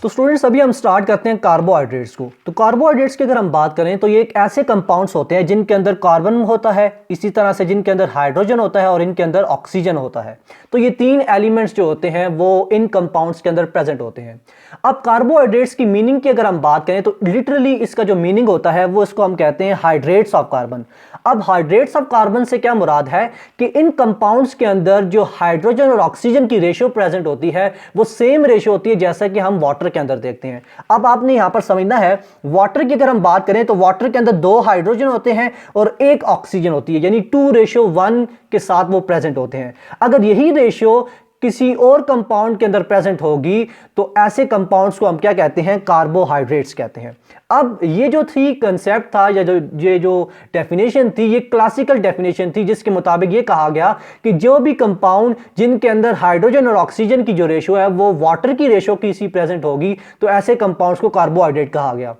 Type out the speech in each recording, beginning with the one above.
तो स्टूडेंट्स अभी हम स्टार्ट करते हैं कार्बोहाइड्रेट्स को। तो कार्बोहाइड्रेट्स की अगर हम बात करें तो ये एक ऐसे कंपाउंड्स होते हैं जिनके अंदर कार्बन होता है, इसी तरह से जिनके अंदर हाइड्रोजन होता है और इनके अंदर ऑक्सीजन होता है। तो ये तीन एलिमेंट्स जो होते हैं वो इन कंपाउंड्स के अंदर प्रेजेंट होते हैं। अब कार्बोहाइड्रेट्स की मीनिंग की अगर हम बात करें तो लिटरली इसका जो मीनिंग होता है वो इसको हम कहते हैं हाइड्रेट्स ऑफ कार्बन। अब हाइड्रेट्स ऑफ कार्बन से क्या मुराद है कि इन कंपाउंड्स के अंदर जो हाइड्रोजन और ऑक्सीजन की रेशियो प्रेजेंट होती है वो सेम रेशियो होती है जैसा कि हम वाटर के अंदर देखते हैं। अब आपने यहां पर समझना है, वाटर की अगर हम बात करें तो वाटर के अंदर 2 हाइड्रोजन होते हैं और 1 ऑक्सीजन होती है, यानी 2:1 के साथ वो प्रेजेंट होते हैं। अगर यही रेशियो किसी और कंपाउंड के अंदर प्रेजेंट होगी तो ऐसे कंपाउंड्स को हम क्या कहते हैं, कार्बोहाइड्रेट्स कहते हैं। अब ये जो थी कंसेप्ट था या जो डेफिनेशन थी, ये क्लासिकल डेफिनेशन थी जिसके मुताबिक ये कहा गया कि जो भी कंपाउंड जिनके अंदर हाइड्रोजन और ऑक्सीजन की जो रेशियो है वो वाटर की रेशियो की सी प्रेजेंट होगी तो ऐसे कंपाउंड्स को कार्बोहाइड्रेट कहा गया।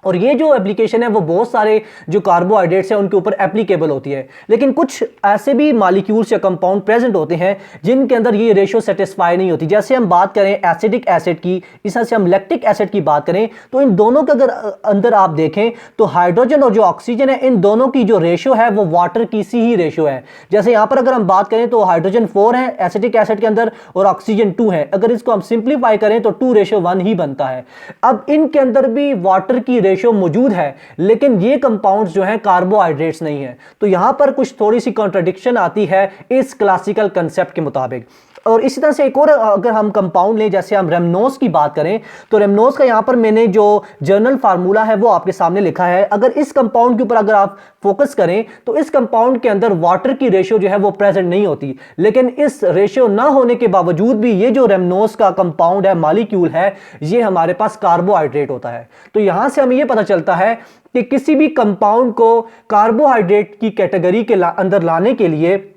और ये जो एप्लीकेशन है वो बहुत सारे जो कार्बोहाइड्रेट्स हैं उनके ऊपर एप्लीकेबल होती है, लेकिन कुछ ऐसे भी मॉलिक्यूल्स या कंपाउंड प्रेजेंट होते हैं जिनके अंदर ये रेशियो सेटिस्फाई नहीं होती। जैसे हम बात करें एसिडिक एसिड की, इस तरह से हम लैक्टिक एसिड की बात करें तो इन दोनों के अगर अंदर आप देखें तो हाइड्रोजन और जो ऑक्सीजन है इन दोनों की जो रेशियो है वो वाटर की सी ही रेशियो है। जैसे यहां पर अगर हम बात करें तो हाइड्रोजन 4 है एसिडिक एसिड के अंदर और ऑक्सीजन 2 है। अगर इसको हम सिंप्लीफाई करें तो 2:1 ही बनता है। अब इनके अंदर भी वाटर की रेशियो मौजूद है, लेकिन ये कंपाउंड्स जो हैं कार्बोहाइड्रेट्स नहीं है। तो यहां पर कुछ थोड़ी सी कॉन्ट्रडिक्शन आती है इस क्लासिकल कंसेप्ट के मुताबिक। और इसी तरह से एक और अगर हम कंपाउंड लें, जैसे हम रेमनोज की बात करें तो रेमनोज का यहां पर मैंने जो जर्नल फार्मूला है वो आपके सामने लिखा है। अगर इस कंपाउंड के ऊपर अगर आप फोकस करें तो इस कंपाउंड के अंदर वाटर की रेशियो जो है वो प्रेजेंट नहीं होती, लेकिन इस रेशियो ना होने के बावजूद भी ये जो रेमनोज का कंपाउंड है, मॉलिक्यूल है, ये हमारे पास कार्बोहाइड्रेट होता है। तो यहां से हमें यह पता चलता है कि किसी भी कंपाउंड को कार्बोहाइड्रेट की कैटेगरी के अंदर लाने के लिए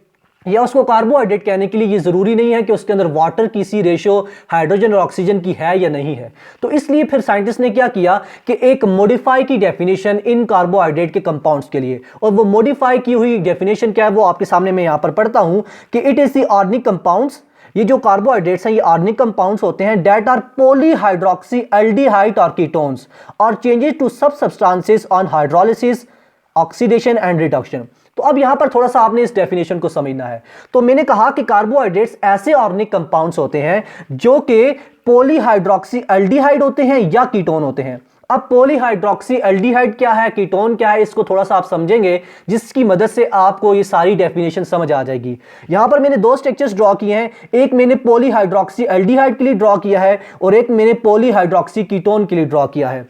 या उसको कार्बोहाइड्रेट कहने के लिए ये जरूरी नहीं है कि उसके अंदर वाटर की सी रेशियो हाइड्रोजन और ऑक्सीजन की है या नहीं है। तो इसलिए फिर साइंटिस्ट ने क्या किया कि एक मॉडिफाई की डेफिनेशन इन कार्बोहाइड्रेट के कंपाउंड्स के लिए, और वो मॉडिफाई की हुई डेफिनेशन क्या है वो आपके सामने मैं यहां पर पढ़ता हूं कि it is the organic compounds. ये जो कार्बोहाइड्रेट्स हैं ये ऑर्गेनिक कंपाउंड्स होते हैं दैट आर पॉलीहाइड्रोक्सी एल्डिहाइड और कीटोन्स और चेंजेस टू सब substances on hydrolysis, oxidation and reduction. तो अब यहां पर थोड़ा सा आपने इस डेफिनेशन को समझना है। तो मैंने कहा कि कार्बोहाइड्रेट्स ऐसे ऑर्गेनिक कंपाउंड्स होते हैं जो कि पॉलीहाइड्रोक्सी एल्डिहाइड होते हैं या कीटोन होते हैं। अब पॉलीहाइड्रोक्सी एल्डिहाइड क्या है, कीटोन क्या है, इसको थोड़ा सा आप समझेंगे जिसकी मदद से आपको ये सारी डेफिनेशन समझ आ जाएगी। यहां पर मैंने 2 स्ट्रक्चर्स ड्रॉ किए हैं, एक मैंने पॉलीहाइड्रोक्सी एल्डिहाइड के लिए ड्रॉ किया है और एक मैंने पॉलीहाइड्रोक्सी कीटोन के लिए ड्रॉ किया है।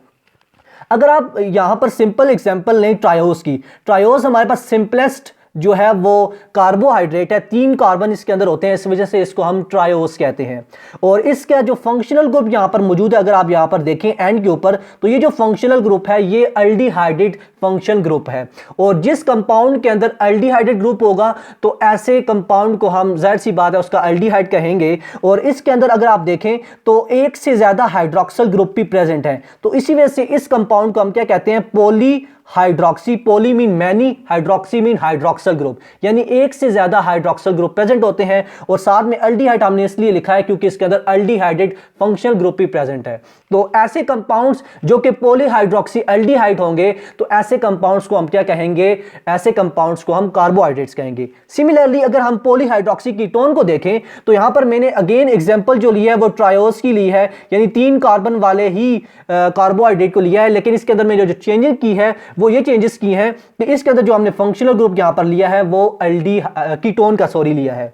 अगर आप यहां पर सिंपल एग्जांपल लें ट्रायोज की, ट्रायोज हमारे पास सिंपलेस्ट जो है वो कार्बोहाइड्रेट है, 3 कार्बन इसके अंदर होते हैं, इस वजह से इसको हम ट्रायोज कहते हैं। और इसका जो फंक्शनल ग्रुप यहां पर मौजूद है, अगर आप यहां पर देखें एंड के ऊपर, तो ये जो फंक्शनल ग्रुप है ये एल्डिहाइडेड फंक्शन ग्रुप है। और जिस कंपाउंड के अंदर एल्डिहाइडेड ग्रुप होगा तो ऐसे कंपाउंड को हम, जाहिर सी बात है, उसका एल्डिहाइड कहेंगे। और इसके अंदर अगर आप देखें तो एक से ज्यादा हाइड्रोक्सल ग्रुप भी प्रेजेंट है। तो इसी वजह से इस कंपाउंड को हम क्या कहते हैं, poly hydroxy. Poly mean many, hydroxy mean hydroxyl group, यानी एक से ज्यादा हाइड्रोक्सल ग्रुप प्रेजेंट होते हैं। और साथ में एल्डिहाइड हमने इसलिए लिखा है क्योंकि इसके अंदर एल्डिहाइडेड फंक्शनल ग्रुप भी प्रेजेंट है। तो ऐसे कंपाउंड्स जो कि पॉलीहाइड्रोक्सी एल्डिहाइड होंगे तो ऐसे कंपाउंड्स को हम क्या कहेंगे, ऐसे कंपाउंड्स को हम कार्बोहाइड्रेट्स कहेंगे। सिमिलरली अगर हम पॉलीहाइड्रोक्सी कीटोन को देखें तो यहां पर मैंने अगेन एग्जांपल जो लिया है वो ट्रायोज की ली है, यानी 3 कार्बन वाले ही कार्बोहाइड्रेट को लिया है। लेकिन इसके अंदर मैंने जो चेंजेस की है वो ये चेंजेस की हैं कि इसके अंदर जो हमने फंक्शनल ग्रुप यहां पर लिया है वो कीटोन का लिया है।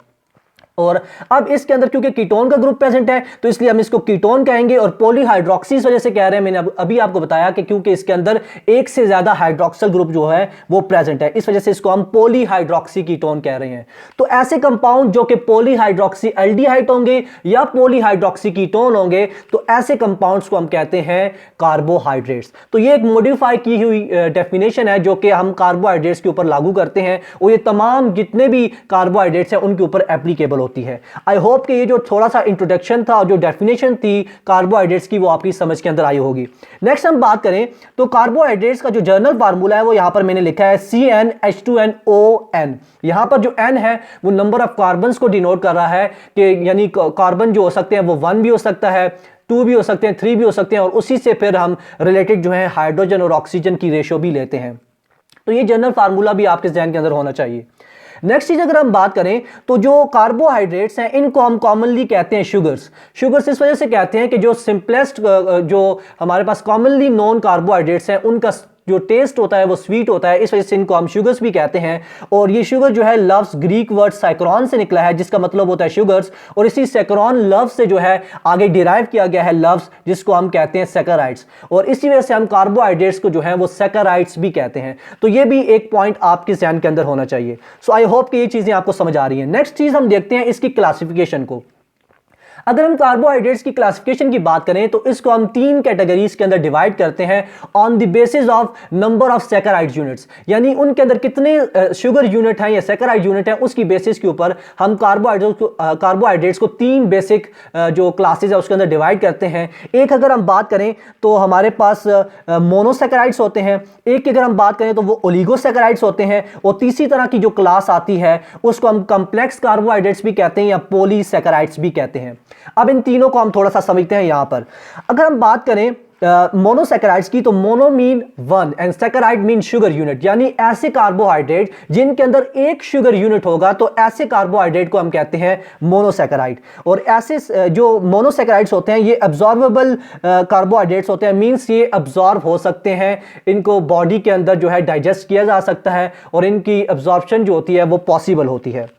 और अब इसके अंदर क्योंकि कीटोन का ग्रुप प्रेजेंट है तो इसलिए हम इसको कीटोन कहेंगे। और पॉलीहाइड्रोक्सी इस वजह से कह रहे हैं, मैंने अभी आपको बताया कि क्योंकि इसके अंदर एक से ज्यादा हाइड्रोक्सल ग्रुप जो है वो प्रेजेंट है, इस वजह से इसको हम पॉलीहाइड्रोक्सी कीटोन कह रहे हैं। तो ऐसे कंपाउंड जो कि पॉलीहाइड्रोक्सी एल्डिहाइड होंगे या पॉलीहाइड्रोक्सी कीटोन होंगे तो ऐसे कंपाउंड्स को हम कहते हैं कार्बोहाइड्रेट्स। तो ये एक मॉडिफाई की हुई डेफिनेशन है जो कि हम कार्बोहाइड्रेट्स के ऊपर लागू करते हैं और ये तमाम जितने भी कार्बोहाइड्रेट्स हैं उनके ऊपर एप्लीकेबल होती है। आई होप कि ये जो थोड़ा सा इंट्रोडक्शन था और जो डेफिनेशन थी कार्बोहाइड्रेट्स की वो आपकी समझ के अंदर आई होगी। नेक्स्ट हम बात करें तो कार्बोहाइड्रेट्स का जो जर्नल फार्मूला है वो यहां पर मैंने लिखा है CnH2nON। यहां पर जो N है वो नंबर ऑफ कार्बन्स को डिनोट कर रहा है कि यानी कार्बन जो हो सकते हैं वो 1 भी हो सकता है, 2 भी हो सकते हैं, 3 भी हो सकते हैं, और उसी से फिर हम रिलेटेड जो है हाइड्रोजन और ऑक्सीजन की रेशो भी लेते हैं। तो ये जनरल फार्मूला भी आपके जहन के अंदर होना चाहिए। नेक्स्ट चीज अगर हम बात करें तो जो कार्बोहाइड्रेट्स हैं इनको हम कॉमनली कहते हैं शुगर्स। शुगर्स इस वजह से कहते हैं कि जो सिंपलेस्ट जो हमारे पास कॉमनली नॉन कार्बोहाइड्रेट्स हैं उनका जो टेस्ट होता है वो स्वीट होता है, इस वजह से इनको हम शुगर्स भी कहते हैं। और ये शुगर जो है लव्स ग्रीक वर्ड सैकरॉन से निकला है, जिसका मतलब होता है शुगर्स, और इसी सैकरॉन लव से जो है आगे डिराइव किया गया है लव्स, जिसको हम कहते हैं सैकराइड्स, और इसी वजह से हम कार्बोहाइड्रेट्स को जो है वो सैकराइड्स भी कहते हैं। तो ये भी एक पॉइंट आपके ध्यान के अंदर होना चाहिए। सो आई होप कि ये चीजें आपको समझ आ रही हैं। नेक्स्ट चीज हम देखते हैं इसकी क्लासिफिकेशन को। अगर हम कार्बोहाइड्रेट्स की क्लासिफिकेशन की बात करें तो इसको हम 3 कैटेगरीज के अंदर डिवाइड करते हैं on the basis of number of saccharide units, यानी उनके अंदर कितने शुगर यूनिट हैं या सैकराइड यूनिट हैं उसकी बेसिस के ऊपर हम कार्बोहाइड्रेट्स को 3 बेसिक जो क्लासेस है उसके अंदर डिवाइड करते हैं। एक अगर हम बात करें तो हमारे पास मोनोसैकराइड्स होते हैं, एक की अगर हम बात करें तो वो ओलिगोसैकराइड्स होते हैं, और तीसरी तरह की जो क्लास आती है उसको हम कॉम्प्लेक्स कार्बोहाइड्रेट्स भी कहते हैं या पॉलीसैकराइड्स भी कहते हैं। अब इन तीनों को हम थोड़ा सा समझते हैं यहां पर। अगर हम बात करें मोनोसैकराइड्स की तो mono mean 1 and saccharide mean sugar unit, यानी ऐसे कार्बोहाइड्रेट जिनके अंदर एक शुगर यूनिट होगा तो ऐसे कार्बोहाइड्रेट को हम कहते हैं मोनोसैकराइड। और ऐसे जो मोनोसैकराइड्स होते हैं ये अब्जॉर्बेबल कार्बोहाइड्रेट्स होते हैं, मींस ये अब्जॉर्ब हो सकते हैं, इनको बॉडी के अंदर जो है डाइजेस्ट किया जा सकता है और इनकी अब्जॉर्प्शन जो होती है वो पॉसिबल होती है।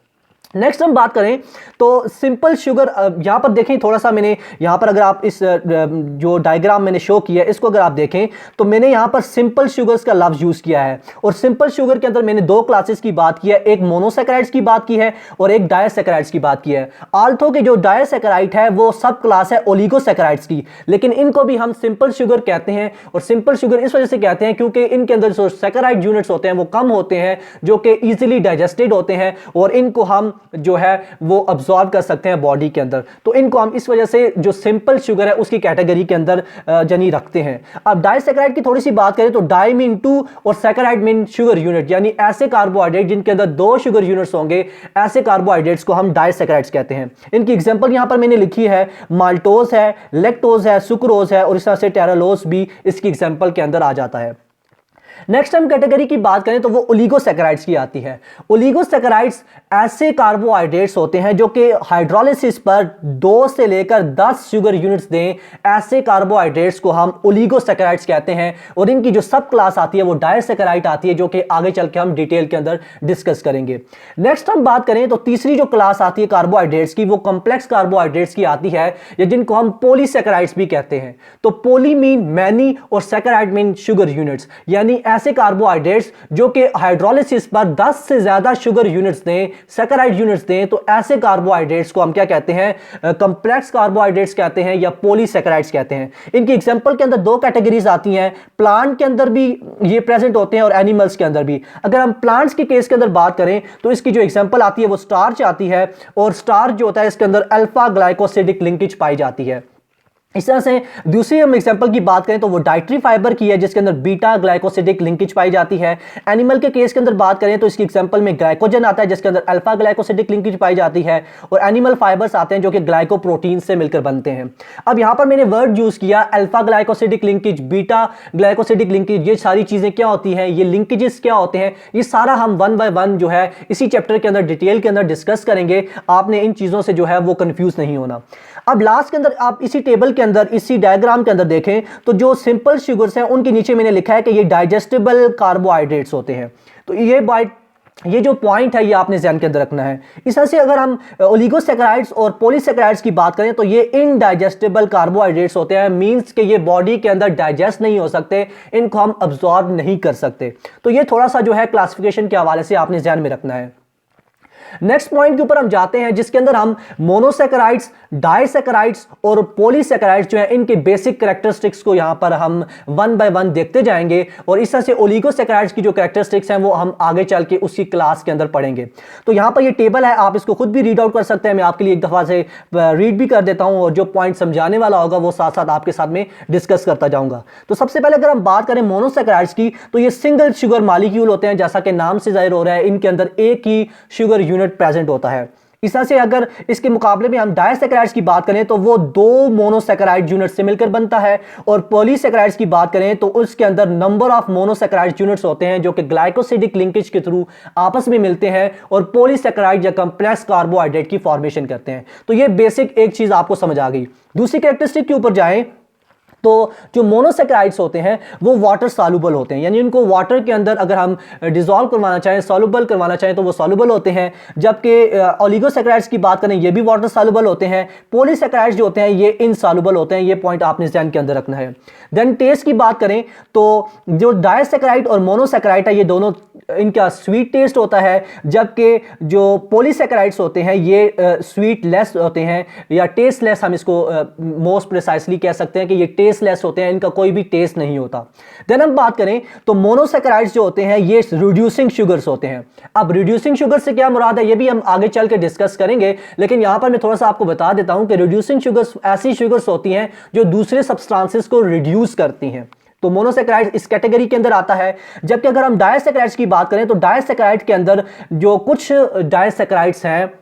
नेक्स्ट हम बात करें तो सिंपल शुगर, यहां पर देखें थोड़ा सा, मैंने यहां पर अगर आप इस जो डायग्राम मैंने शो किया है इसको अगर आप देखें तो मैंने यहां पर सिंपल शुगर्स का लफ्ज यूज किया है, और सिंपल शुगर के अंदर मैंने 2 क्लासेस की बात की है, एक मोनोसैकराइड्स की बात की है और एक डायसैकराइड्स की बात की है। आल्थो के जो डायसैकराइड है वो सब क्लास है ओलिगोसैकराइड्स की, लेकिन इनको भी हम सिंपल शुगर कहते हैं। और सिंपल शुगर इस वजह से कहते हैं क्योंकि इनके अंदर जो सैकराइड यूनिट्स होते हैं वो कम होते हैं, जो कि इजीली डाइजेस्टेड होते हैं और इनको हम जो है वो अब्सॉर्ब कर सकते हैं बॉडी के अंदर। तो इनको हम इस वजह से जो सिंपल शुगर है उसकी कैटेगरी के अंदर जनी रखते हैं। अब डाइसैकराइड की थोड़ी सी बात करें तो डाई मीन 2 और सैकराइड मीन शुगर यूनिट, यानी ऐसे कार्बोहाइड्रेट जिनके अंदर 2 शुगर यूनिट्स होंगे, ऐसे कार्बोहाइड्रेट्स को हम डाइसैकराइड्स कहते हैं। इनकी एग्जांपल यहां पर मैंने लिखी है, माल्टोज है, लैक्टोज है, सुक्रोज है, और इस तरह से टेरालोज भी इसकी एग्जांपल के अंदर आ जाता है। नेक्स्ट हम कैटेगरी की बात करें तो वो ओलिगोसैकराइड्स की आती है। ओलिगोसैकराइड्स ऐसे कार्बोहाइड्रेट्स होते हैं जो कि हाइड्रोलिसिस पर 2 से लेकर 10 शुगर यूनिट्स दें, ऐसे कार्बोहाइड्रेट्स को हम ओलिगोसैकराइड्स कहते हैं। और इनकी जो सब क्लास आती है वो डायसैकराइड आती है, जो कि आगे चल के हम डिटेल के अंदर डिस्कस करेंगे। नेक्स्ट हम बात करें तो तीसरी जो क्लास आती है कार्बोहाइड्रेट्स की वो कॉम्प्लेक्स कार्बोहाइड्रेट्स की आती है, या जिनको हम पॉलीसैकराइड्स भी कहते हैं। तो पॉली मीन मैनी और सैकराइड मीन शुगर यूनिट्स, यानी ऐसे कार्बोहाइड्रेट्स जो कि हाइड्रोलिसिस पर 10 से ज्यादा शुगर यूनिट्स दें, सैकराइड यूनिट्स दें, तो ऐसे कार्बोहाइड्रेट्स को हम क्या कहते हैं, कॉम्प्लेक्स कार्बोहाइड्रेट्स कहते हैं या पॉलीसैकराइड्स कहते हैं। इनकी एग्जांपल के अंदर 2 कैटेगरीज आती हैं, प्लांट के अंदर भी ये प्रेजेंट होते हैं और एनिमल्स के अंदर भी। अगर हम प्लांट्स के केस के अंदर बात करें तो इसकी जो एग्जांपल आती है वो स्टार्च आती है, और स्टार्च जो होता है इसके अंदर अल्फा ग्लाइकोसिडिक लिंकेज पाई जाती है। इस तरह से दूसरी हम एग्जांपल की बात करें तो वो डाइटरी फाइबर की है, जिसके अंदर बीटा ग्लाइकोसिडिक लिंकेज पाई जाती है। एनिमल के केस के अंदर बात करें तो इसकी एग्जांपल में ग्लाइकोजन आता है, जिसके अंदर अल्फा ग्लाइकोसिडिक लिंकेज पाई जाती है, और एनिमल फाइबर्स आते हैं जो कि ग्लाइकोप्रोटीन से मिलकर बनते हैं। अब यहां पर मैंने वर्ड यूज किया alpha glycosidic linkage, beta glycosidic linkage, ये सारी चीजें क्या होती हैं, ये लिंकेजेस क्या होते हैं, ये सारा हम 1 बाय 1 जो है इसी चैप्टर के अंदर डिटेल के अंदर डिस्कस करेंगे। आपने इन चीजों से जो है वो कंफ्यूज नहीं होना। अब लास्ट के अंदर आप इसी टेबल के अंदर, इसी डायग्राम के अंदर देखें तो जो सिंपल शुगर्स हैं उनके नीचे मैंने लिखा है कि ये डाइजेस्टेबल कार्बोहाइड्रेट्स होते हैं। तो ये जो पॉइंट है ये आपने ध्यान के अंदर रखना है। इस तरह से अगर हम ओलिगोसैकराइड्स और पॉलीसैकराइड्स की बात करें तो ये इनडाइजेस्टेबल कार्बोहाइड्रेट्स होते हैं, मींस कि ये बॉडी के अंदर डाइजेस्ट नहीं हो सकते, इनको हम अब्सॉर्ब नहीं कर सकते। तो ये थोड़ा सा जो है क्लासिफिकेशन के हवाले से आपने ध्यान में रखना है। नेक्स्ट पॉइंट के ऊपर हम जाते हैं, जिसके अंदर हम मोनोसैकराइड्स, डाइसैकराइड्स और पॉलीसैकराइड्स जो है इनके बेसिक कैरेक्टरिस्टिक्स को यहां पर हम 1 बाय 1 देखते जाएंगे, और इस तरह से ओलिगोसैकराइड्स की जो कैरेक्टरिस्टिक्स हैं वो हम आगे चल के उसी क्लास के अंदर पढ़ेंगे। तो यहां पर ये टेबल है, आप इसको खुद भी रीड आउट कर सकते हैं, मैं आपके लिए एक दफा से रीड भी कर देता हूं, और जो पॉइंट समझाने वाला होगा वो साथ साथ आपके साथ में डिस्कस करता जाऊंगा। तो सबसे पहले अगर हम बात करें मोनोसैकराइड्स की तो ये सिंगल शुगर मॉलिक्यूल होते हैं, जैसा कि नाम से जाहिर हो रहा है, इनके अंदर एक ही शुगर यूनिट प्रेजेंट होता है। इस तरह से अगर इसके मुकाबले में हम डायसैकेराइड्स की बात करें तो वो 2 मोनोसैकेराइड यूनिट से मिलकर बनता है, और पॉलीसैकेराइड्स की बात करें तो उसके अंदर नंबर ऑफ मोनोसैकेराइड यूनिट्स होते हैं जो कि ग्लाइकोसिडिक लिंकेज के थ्रू आपस में मिलते हैं और पॉलीसैकेराइड या कंप्लेक्स कार्बोहाइड्रेट की फॉर्मेशन करते हैं। तो ये बेसिक एक चीज आपको समझ आ गई। दूसरी कैरेक्टरिस्टिक के ऊपर जाएं तो जो मोनोसैकेराइड्स होते हैं वो वाटर सॉल्युबल होते हैं, यानी इनको वाटर के अंदर अगर हम डिसॉल्व करवाना चाहें, सॉल्युबल करवाना चाहें तो वो सॉल्युबल होते हैं। जबकि ओलिगोसैकेराइड्स की बात करें ये भी वाटर सॉल्युबल होते हैं। पॉलीसैकेराइड्स जो होते हैं ये इनसॉल्युबल होते हैं। ये पॉइंट आपने ध्यान के अंदर रखना है। देन टेस्ट की बात करें तो जो डायसैकेराइड और मोनोसैकेराइड है ये दोनों इनका स्वीट टेस्ट होता है, जबकि जो पॉलीसैकेराइड्स होते हैं ये स्वीट लेस होते हैं या टेस्ट लेस, हम इसको मोस्ट प्रिसाइसली कह सकते हैं कि ये टेस्टलेस होते हैं, इनका कोई भी टेस्ट नहीं होता। देन हम बात करें तो मोनोसैकेराइड्स जो होते हैं ये रिड्यूसिंग शुगर्स होते हैं। अब रिड्यूसिंग शुगर से क्या मुराद है ये भी हम आगे चल के डिस्कस करेंगे, लेकिन यहां पर मैं थोड़ा सा आपको बता देता हूं कि रिड्यूसिंग शुगर्स ऐसी शुगर्स होती हैं जो दूसरे सब्सटेंसेस को रिड्यूस करती हैं। तो मोनोसैकेराइड इस कैटेगरी के अंदर आता है। जबकि अगर हम डायसैकेराइड्स की बात करें तो डायसैकेराइड के अंदर जो कुछ डायसैकेराइड्स हैं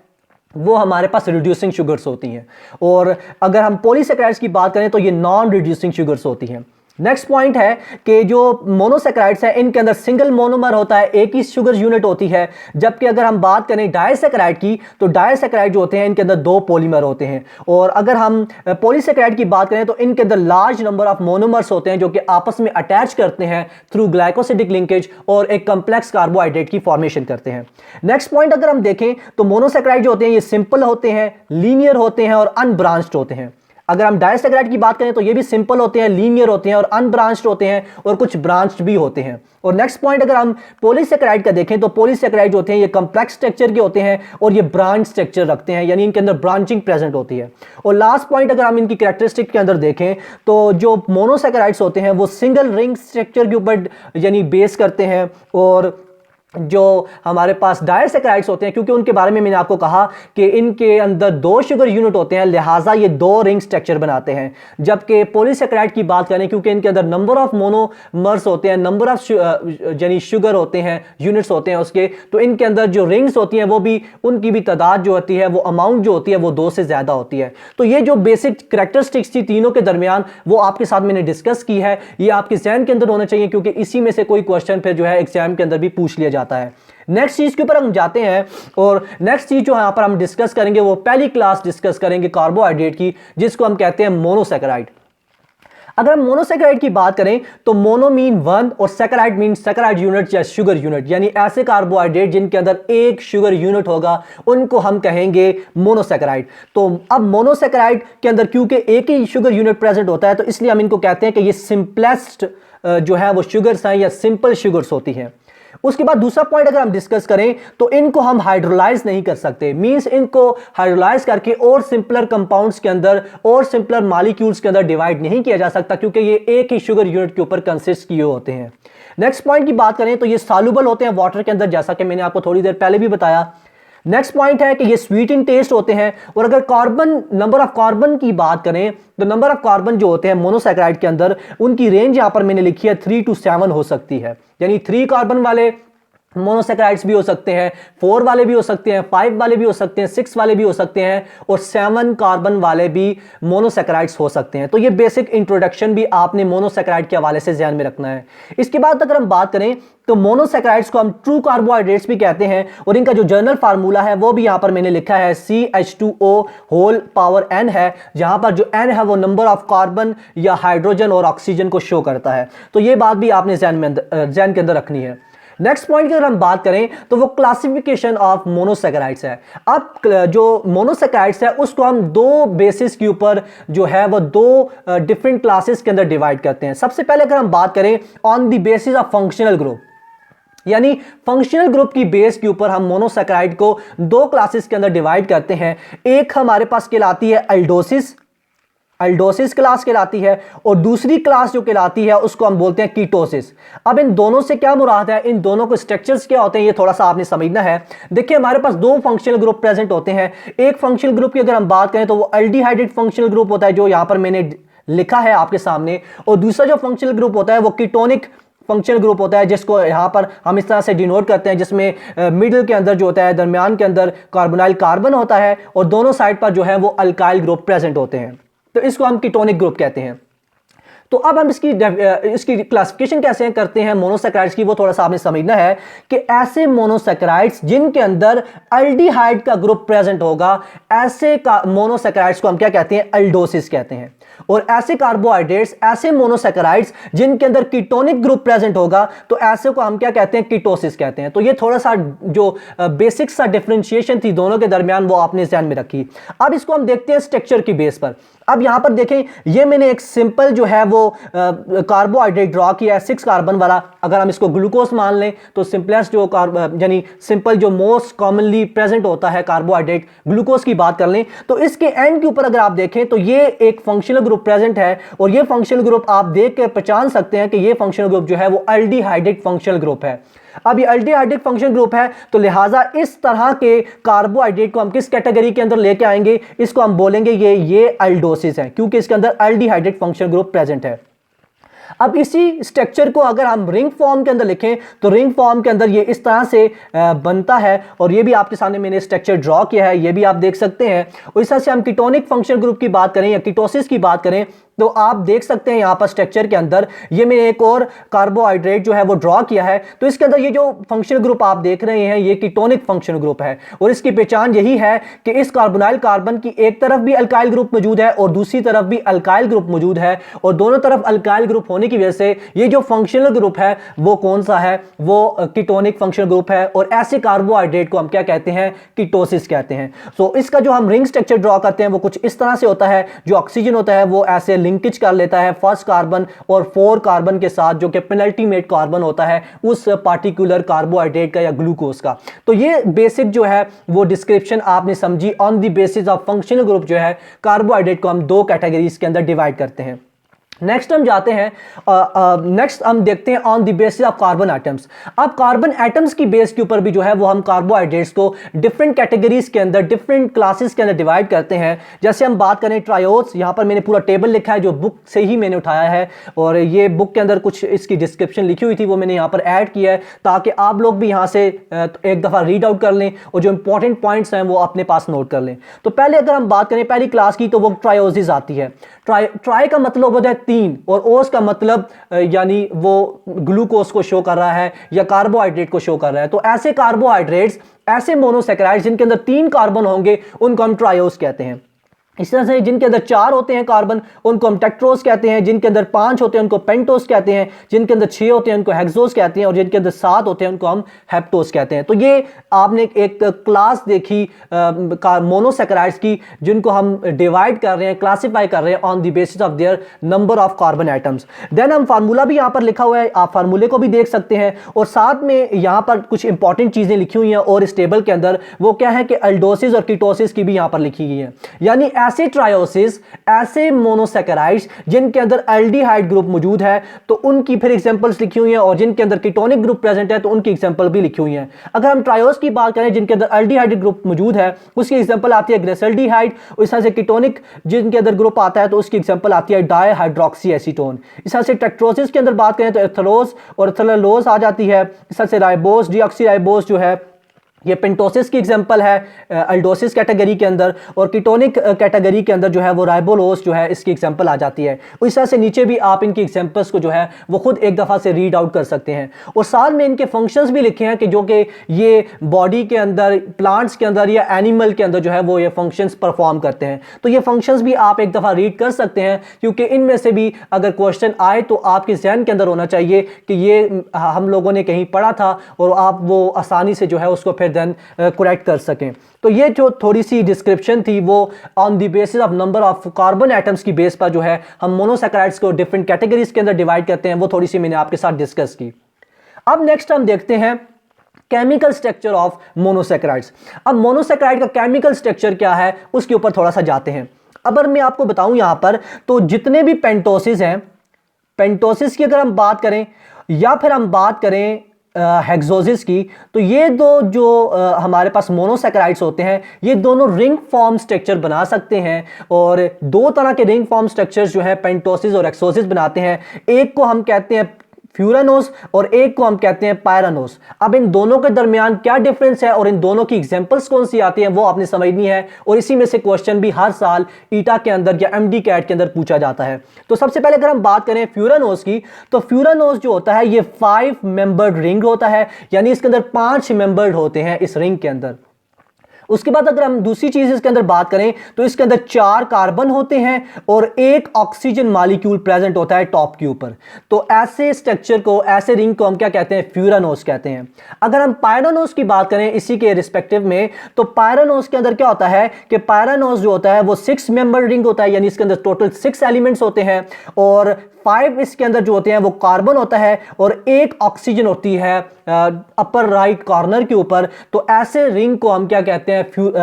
वो हमारे पास रिड्यूसिंग शुगर्स होती हैं, और अगर हम पॉलीसैकेराइड्स की बात करें तो ये नॉन रिड्यूसिंग शुगर्स होती हैं। नेक्स्ट पॉइंट है कि जो मोनोसैकेराइड्स है इनके अंदर सिंगल मोनोमर होता है, एक ही शुगर यूनिट होती है। जबकि अगर हम बात करें डायसैकेराइड की तो डायसैकेराइड जो होते हैं इनके अंदर 2 पॉलीमर होते हैं, और अगर हम पॉलीसैकेराइड की बात करें तो इनके अंदर लार्ज नंबर ऑफ मोनोमर्स होते हैं जो कि आपस में अटैच करते हैं थ्रू ग्लाइकोसिडिक लिंकेज और एक कंप्लेक्स कार्बोहाइड्रेट की फॉर्मेशन करते हैं। नेक्स्ट पॉइंट अगर हम देखें तो मोनोसैकेराइड जो होते हैं ये सिंपल होते हैं, लीनियर होते हैं और अनब्रांच्ड होते हैं। अगर हम डायसैकेराइड की बात करें तो ये भी सिंपल होते हैं, लीनियर होते हैं और अनब्रांच्ड होते हैं, और कुछ ब्रांच्ड भी होते हैं। और नेक्स्ट पॉइंट अगर हम पॉलीसैकेराइड का देखें तो पॉलीसैकेराइड होते हैं ये कॉम्प्लेक्स स्ट्रक्चर के होते हैं और ये ब्रांच स्ट्रक्चर रखते हैं, यानी इनके अंदर ब्रांचिंग प्रेजेंट होती है। और लास्ट पॉइंट अगर हम इनकी कैरेक्टरिस्टिक के अंदर देखें तो जो मोनोसैकेराइड्स होते हैं वो सिंगल रिंग स्ट्रक्चर के ऊपर यानी बेस करते हैं, और जो हमारे पास डायसैकेराइड्स होते हैं क्योंकि उनके बारे में मैंने आपको कहा कि इनके अंदर 2 शुगर यूनिट होते हैं, लिहाजा ये 2 रिंग स्ट्रक्चर बनाते हैं। जबकि पॉलीसैकेराइड की बात करें क्योंकि इनके अंदर नंबर ऑफ मोनोमर्स होते हैं, नंबर ऑफ यानी शुगर होते हैं, यूनिट्स होते हैं उसके, तो इनके अंदर जो रिंग्स होती हैं वो भी उनकी भी तादाद जो होती है वो अमाउंट जो होती है वो 2 से ज़्यादा होती है। तो ये जो बेसिक करैक्टरिस्टिक्स थी तीनों के दरमियान वो आपके साथ मैंने डिस्कस की है, ये आपके ज़हन के अंदर होना चाहिए क्योंकि इसी में से कोई क्वेश्चन फिर जो है एग्जाम के अंदर भी पूछ लिया जाता है। नेक्स्ट चीज के ऊपर हम जाते हैं, और नेक्स्ट चीज जो यहां पर हम डिस्कस करेंगे वो पहली क्लास डिस्कस करेंगे कार्बोहाइड्रेट की, जिसको हम कहते हैं मोनोसैकेराइड। अगर हम मोनोसैकेराइड की बात करें तो मोनो मीन 1 और सैकेराइड मीन सैकेराइड यूनिट या शुगर यूनिट, यानी ऐसे कार्बोहाइड्रेट जिनके अंदर एक शुगर यूनिट होगा उनको हम कहेंगे मोनोसैकेराइड। तो अब मोनोसैकेराइड के अंदर क्योंकि एक ही शुगर यूनिट प्रेजेंट होता है तो इसलिए हम इनको कहते हैं कि ये सिंपलेस्ट जो है वो शुगर्स हैं या सिंपल शुगर्स होती हैं। उसके बाद दूसरा पॉइंट अगर हम डिस्कस करें तो इनको हम हाइड्रोलाइज नहीं कर सकते, मींस इनको हाइड्रोलाइज करके और सिंपलर कंपाउंड्स के अंदर और सिंपलर मॉलिक्यूल्स के अंदर डिवाइड नहीं किया जा सकता क्योंकि ये एक ही शुगर यूनिट के ऊपर कंसिस्ट किए होते हैं। नेक्स्ट पॉइंट की बात करें तो ये सॉल्युबल होते हैं वाटर के अंदर, जैसा कि मैंने आपको थोड़ी देर पहले भी बताया। नेक्स्ट पॉइंट है कि ये स्वीट इन टेस्ट होते हैं, और अगर कार्बन नंबर ऑफ कार्बन की बात करें तो नंबर ऑफ कार्बन जो होते हैं मोनोसैकेराइड के अंदर उनकी रेंज यहां पर मैंने लिखी है 3 to 7 हो सकती है, यानी 3 कार्बन वाले मोनोसैकेराइड्स भी हो सकते हैं, 4 वाले भी हो सकते हैं, 5 वाले भी हो सकते हैं, 6 वाले भी हो सकते हैं, और 7 कार्बन वाले भी मोनोसैकेराइड्स हो सकते हैं। तो ये बेसिक इंट्रोडक्शन भी आपने मोनोसैकेराइड के हवाले से ध्यान में रखना है। इसके बाद अगर हम बात करें तो मोनोसैकेराइड्स को हम ट्रू कार्बोहाइड्रेट्स भी कहते हैं, और इनका जो जर्नल फार्मूला है वो भी यहां पर मैंने लिखा है CH2O होल पावर n है, जहां पर जो n है वो नंबर ऑफ कार्बन या हाइड्रोजन और ऑक्सीजन को शो करता है। तो ये बात भी आपने ध्यान के अंदर रखनी है। नेक्स्ट पॉइंट की अगर हम बात करें तो वो क्लासिफिकेशन ऑफ मोनोसैकेराइड्स है। अब जो मोनोसैकेराइड्स है उसको हम 2 बेसिस के ऊपर जो है वो 2 डिफरेंट क्लासेस के अंदर डिवाइड करते हैं। सबसे पहले अगर हम बात करें on the basis of functional group, यानी फंक्शनल ग्रुप की बेस के ऊपर हम मोनोसैकेराइड को 2 क्लासेस के अंदर डिवाइड करते हैं। एक हमारे पास कहलाती है अल्डोसिस क्लास कहलाती है, और दूसरी क्लास जो कहलाती है उसको हम बोलते हैं कीटोसिस। अब इन दोनों से क्या मुराद है, इन दोनों के स्ट्रक्चर्स क्या होते हैं ये थोड़ा सा आपने समझना है। देखिए हमारे पास 2 फंक्शनल ग्रुप प्रेजेंट होते हैं। एक फंक्शनल ग्रुप की अगर हम बात करें तो वो एल्डिहाइडेड फंक्शनल ग्रुप होता है जो यहां पर मैंने लिखा है आपके सामने, और दूसरा जो फंक्शनल ग्रुप होता है वो कीटोनिक फंक्शनल ग्रुप होता है, जिसको यहाँ पर हम इस तरह से डिनोट करते हैं, जिसमें मिडिल के अंदर जो होता है, दरमियान के अंदर कार्बोनाइल कार्बन होता है और दोनों साइड पर जो है वो अल्काइल ग्रुप प्रेजेंट होते हैं, तो इसको हम कीटोनिक ग्रुप कहते हैं। तो अब हम इसकी क्लासिफिकेशन कैसे करते हैं मोनोसैकेराइड्स की, वो थोड़ा सा आपने समझना है कि ऐसे मोनोसैकेराइड्स जिनके अंदर एल्डिहाइड का ग्रुप प्रेजेंट होगा, ऐसे मोनोसैकेराइड्स को हम क्या कहते हैं, एल्डोसिस कहते हैं। और ऐसे कार्बोहाइड्रेट्स, ऐसे मोनोसैकेराइड्स जिनके अंदर कीटोनिक ग्रुप प्रेजेंट होगा, तो ऐसे को हम क्या कहते हैं, कीटोसिस कहते हैं। तो ये थोड़ा सा जो बेसिक सा डिफरेंशिएशन थी दोनों के दरमियान, वो आपने ध्यान में रखी। अब इसको हम देखते हैं स्ट्रक्चर की बेस पर। अब यहां पर देखें, ये मैंने एक सिंपल जो है वो कार्बोहाइड्रेट ड्रॉ किया है 6 कार्बन वाला। अगर हम इसको ग्लूकोज मान लें तो सिंपलेस्ट जो यानी सिंपल जो मोस्ट कॉमनली प्रेजेंट होता है कार्बोहाइड्रेट, ग्लूकोज की बात कर लें, तो इसके एंड के ऊपर अगर आप देखें तो ये एक फंक्शनल ग्रुप प्रेजेंट है। और ये फंक्शनल ग्रुप आप देख के पहचान सकते हैं कि ये फंक्शनल ग्रुप जो है वो एल्डिहाइडिक फंक्शनल ग्रुप है। अब ये एल्डिहाइडिक फंक्शनल ग्रुप है, तो लिहाजा इस तरह के कार्बोहाइड्रेट को हम किस कैटेगरी के अंदर लेके आएंगे, इसको हम बोलेंगे ये एल्डोसिस है, क्योंकि इसके अंदर एल्डिहाइडिक फंक्शनल ग्रुप प्रेजेंट है। अब इसी स्ट्रक्चर को अगर हम रिंग फॉर्म के अंदर लिखें तो रिंग फॉर्म के अंदर ये इस तरह से बनता है, और ये भी आपके सामने मैंने स्ट्रक्चर ड्रॉ किया है, ये भी आप देख सकते हैं। और इस तरह से हम कीटोनिक फंक्शनल ग्रुप की बात करें या कीटोसिस की बात करें, तो आप देख सकते हैं यहां पर स्ट्रक्चर के अंदर ये मैंने एक और कार्बोहाइड्रेट जो है वो ड्रॉ किया है। तो इसके अंदर ये जो फंक्शनल ग्रुप आप देख रहे हैं, ये कीटोनिक फंक्शनल ग्रुप है। और इसकी पहचान यही है कि इस कार्बोनाइल कार्बन की एक तरफ भी अल्काइल ग्रुप मौजूद है और दूसरी तरफ भी अल्काइल ग्रुप मौजूद है, और दोनों तरफ अल्काइल ग्रुप होने की वजह से ये जो फंक्शनल ग्रुप है वो कौन सा है, वो कीटोनिक फंक्शनल ग्रुप है। और ऐसे कार्बोहाइड्रेट को हम क्या कहते हैं, कीटोसिस कहते हैं। तो इसका जो हम रिंग स्ट्रक्चर ड्रॉ करते हैं वो कुछ इस तरह से होता है। जो ऑक्सीजन होता है वो ऐसे लिंकेज कर लेता है फर्स्ट कार्बन और 4 कार्बन के साथ, जो कि पेनल्टीमेट कार्बन होता है उस पार्टिकुलर कार्बोहाइड्रेट का या ग्लूकोज का। तो ये बेसिक जो है वो डिस्क्रिप्शन आपने समझी। On the basis of functional group जो है कार्बोहाइड्रेट को हम 2 कैटेगरीज के अंदर डिवाइड करते हैं। नेक्स्ट हम जाते हैं, नेक्स्ट हम देखते हैं on the basis of carbon atoms. अब कार्बन एटम्स की बेस के ऊपर भी जो है वो हम कार्बोहाइड्रेट्स को डिफरेंट कैटेगरीज के अंदर, डिफरेंट क्लासेस के अंदर डिवाइड करते हैं। जैसे हम बात करें ट्रायोज, यहाँ पर मैंने पूरा टेबल लिखा है जो बुक से ही मैंने उठाया है, और ये बुक के अंदर कुछ इसकी डिस्क्रिप्शन लिखी हुई थी वो मैंने यहाँ पर ऐड किया है, ताकि आप लोग भी यहाँ से एक दफ़ा रीड आउट कर लें और जो इंपॉर्टेंट पॉइंट्स हैं वो अपने पास नोट कर लें। तो पहले अगर हम बात करें पहली क्लास की, तो वो ट्रायोसिस आती है। ट्राई का मतलब होता है 3, और ओस का मतलब यानी वो ग्लूकोज को शो कर रहा है या कार्बोहाइड्रेट को शो कर रहा है। तो ऐसे कार्बोहाइड्रेट्स, ऐसे मोनोसैकेराइड्स जिनके अंदर 3 कार्बन होंगे, उनको हम ट्रायोस कहते हैं। इस तरह से जिनके अंदर 4 होते हैं कार्बन, उनको हम टेट्रोस कहते हैं। जिनके अंदर 5 होते हैं उनको पेंटोस कहते हैं। जिनके अंदर 6 होते हैं उनको हेक्सोस कहते हैं, और जिनके अंदर 7 होते हैं उनको हम हेप्टोस कहते हैं। तो ये आपने एक क्लास देखी मोनोसैकेराइड्स की, जिनको हम डिवाइड कर रहे हैं, क्लासिफाई कर रहे हैं on the basis of their number of carbon atoms. Then हम फार्मूला भी यहाँ पर लिखा हुआ है, आप फार्मूले को भी देख सकते हैं, और साथ में यहाँ पर कुछ इंपॉर्टेंट चीजें लिखी हुई हैं। और इस टेबल के अंदर वो क्या है कि एल्डोसिस और कीटोसिस की भी यहाँ पर लिखी गई है। यानी ऐसे ट्रायोसिस, ऐसे मोनोसैकेराइड्स जिनके अंदर एल्डिहाइड ग्रुप मौजूद है, तो उनकी फिर एग्जांपल्स लिखी हुई हैं, और जिनके अंदर कीटोनिक ग्रुप प्रेजेंट है तो उनकी एग्जांपल भी लिखी हुई हैं। अगर हम ट्रायोस की बात करें जिनके अंदर एल्डिहाइड ग्रुप मौजूद है, उसकी एग्जांपल आती है ग्रेसल्डिहाइड। इस तरह से कीटोनिक जिनके अंदर ग्रुप आता है तो उसकी एग्जांपल आती है डाईहाइड्रोक्सी एसीटोन। इस तरह से टेट्रोसिस के अंदर बात करें तो एथेरोस और एथेलोलोज आ जाती है। इस तरह से राइबोस, डीऑक्सीराइबोस जो है ये पेंटोसिस की एग्जांपल है एल्डोसिस कैटेगरी के अंदर, और कीटोनिक कैटेगरी के अंदर जो है वो राइबोलोस जो है इसकी एग्जांपल आ जाती है। उस तरह से नीचे भी आप इनकी एग्जांपल्स को जो है वो खुद एक दफ़ा से रीड आउट कर सकते हैं। और साथ में इनके फंक्शंस भी लिखे हैं कि जो कि ये बॉडी के अंदर, प्लांट्स के अंदर या एनिमल के अंदर जो है वो ये फंक्शंस परफॉर्म करते हैं। तो ये फंक्शंस भी आप एक दफ़ा रीड कर सकते हैं, क्योंकि इनमें से भी अगर क्वेश्चन आए तो आपके जहन के अंदर होना चाहिए कि ये हम लोगों ने कहीं पढ़ा था, और आप वो आसानी से जो है उसको फिर देन करेक्ट कर सकें। तो ये जो थोड़ी सी डिस्क्रिप्शन थी वो on the basis of number of carbon atoms की बेस पर जो है हम मोनोसैकेराइड्स को डिफरेंट कैटेगरीज के अंदर डिवाइड करते हैं, वो थोड़ी सी मैंने आपके साथ डिस्कस की। अब नेक्स्ट हम देखते हैं केमिकल स्ट्रक्चर ऑफ मोनोसैकेराइड्स। अब मोनोसैकेराइड का केमिकल स्ट्रक्चर क्या है उसके ऊपर थोड़ा सा जाते हैं। अगर मैं आपको बताऊं यहां पर, तो जितने भी पेंटोसिस हैं, पेंटोसिस की अगर हम बात करें या फिर हम बात करें हेक्सोसिस की, तो ये दो जो हमारे पास मोनोसैकेराइड्स होते हैं, ये दोनों रिंग फॉर्म स्ट्रक्चर बना सकते हैं। और 2 तरह के रिंग फॉर्म स्ट्रक्चर्स जो है पेंटोसिस और हेक्सोसिस बनाते हैं। एक को हम कहते हैं फ्यूरानोस और एक को हम कहते हैं पायरानोस। अब इन दोनों के दरमियान क्या डिफरेंस है और इन दोनों की एग्जांपल्स कौन सी आती हैं वो आपने समझनी है, और इसी में से क्वेश्चन भी हर साल ईटा के अंदर या एमडी कैट के अंदर पूछा जाता है। तो सबसे पहले अगर हम बात करें फ्यूरानोस की, तो फ्यूरानोस जो होता है ये 5 मेंबर्ड रिंग होता है, यानी इसके अंदर 5 मेंबर्ड होते हैं इस रिंग के अंदर। उसके बाद अगर हम दूसरी चीज इसके अंदर बात करें तो इसके अंदर 4 कार्बन होते हैं और एक ऑक्सीजन मॉलिक्यूल प्रेजेंट होता है टॉप के ऊपर। तो ऐसे स्ट्रक्चर को, ऐसे रिंग को हम क्या कहते हैं, फ्यूरानोस कहते हैं। अगर हम पायरानोस की बात करें इसी के रिस्पेक्टिव में, तो पायरानोस के अंदर क्या होता है कि पायरानोस जो होता है वो 6 मेंबर रिंग होता है, यानी इसके अंदर टोटल 6 एलिमेंट्स होते हैं और 5 इसके अंदर जो होते हैं वो कार्बन होता है और एक ऑक्सीजन होती है अपर राइट कॉर्नर के ऊपर। तो ऐसे रिंग को हम क्या कहते हैं,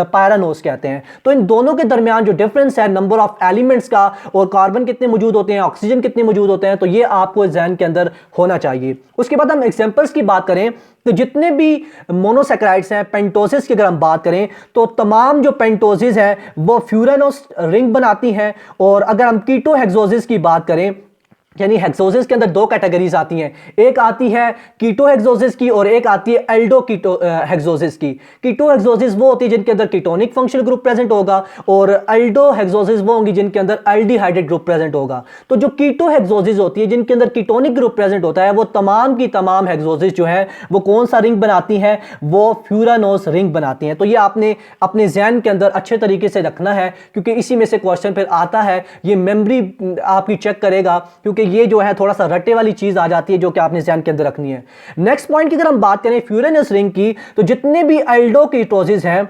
पायरानोस कहते हैं। तो इन दोनों के दरमियान जो डिफरेंस है नंबर ऑफ एलिमेंट्स का, और कार्बन कितने मौजूद होते हैं, ऑक्सीजन कितने मौजूद होते हैं, तो ये आपको ज़हन के अंदर होना चाहिए। उसके बाद हम एग्जांपल्स की बात करें तो जितने भी मोनोसैकेराइड्स हैं, पेंटोसिस की अगर हम बात करें तो तमाम जो पेंटोसिस हैं वो फ्यूरानोस रिंग बनाती हैं। और अगर हम कीटोहेक्सोसिस की बात करें, यानी हेक्सोसिस के अंदर 2 कैटेगरीज आती हैं, एक आती है कीटोहेक्सोसिस की और एक आती है एल्डो कीटो हेक्सोसिस की। कीटोहेक्सोसिस वो होती है जिनके अंदर कीटोनिक फंक्शनल ग्रुप प्रेजेंट होगा और एल्डो हेक्सोसिस वो होंगी जिनके अंदर एल्डिहाइडेड ग्रुप प्रेजेंट होगा। तो जो कीटोहेक्सोसिस होती है जिनके अंदर कीटोनिक ग्रुप प्रेजेंट होता है वो तमाम की तमाम हेक्सोसिस जो है वो कौन सा रिंग बनाती हैं, वो फ्यूरानोस रिंग बनाती हैं। तो ये आपने अपने ज़हन के अंदर अच्छे तरीके से रखना है क्योंकि इसी में से क्वेश्चन फिर आता है, ये मेमोरी आपकी चेक करेगा क्योंकि ये जो है थोड़ा सा रट्टे वाली चीज आ जाती है जो कि आपने ध्यान के अंदर रखनी है। नेक्स्ट पॉइंट की अगर हम बात करें फ्यूरानोस रिंग की, तो जितने भी एल्डोकीटोसिस हैं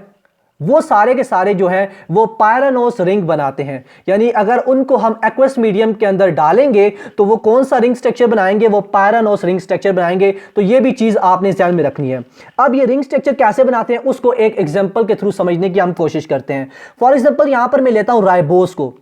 वो सारे के सारे जो हैं वो पायरानोस रिंग बनाते हैं। यानी अगर उनको हम एक्वस मीडियम के अंदर डालेंगे तो वो कौन सा रिंग स्ट्रक्चर बनाएंगे, वो पायरानोस रिंग स्ट्रक्चर बनाएंगे। तो ये भी चीज आपने ध्यान में रखनी है। अब ये रिंग स्ट्रक्चर कैसे बनाते हैं उसको एक एग्जांपल के थ्रू समझने की हम कोशिश करते हैं। फॉर एग्जांपल यहां पर मैं लेता हूं राइबोस को।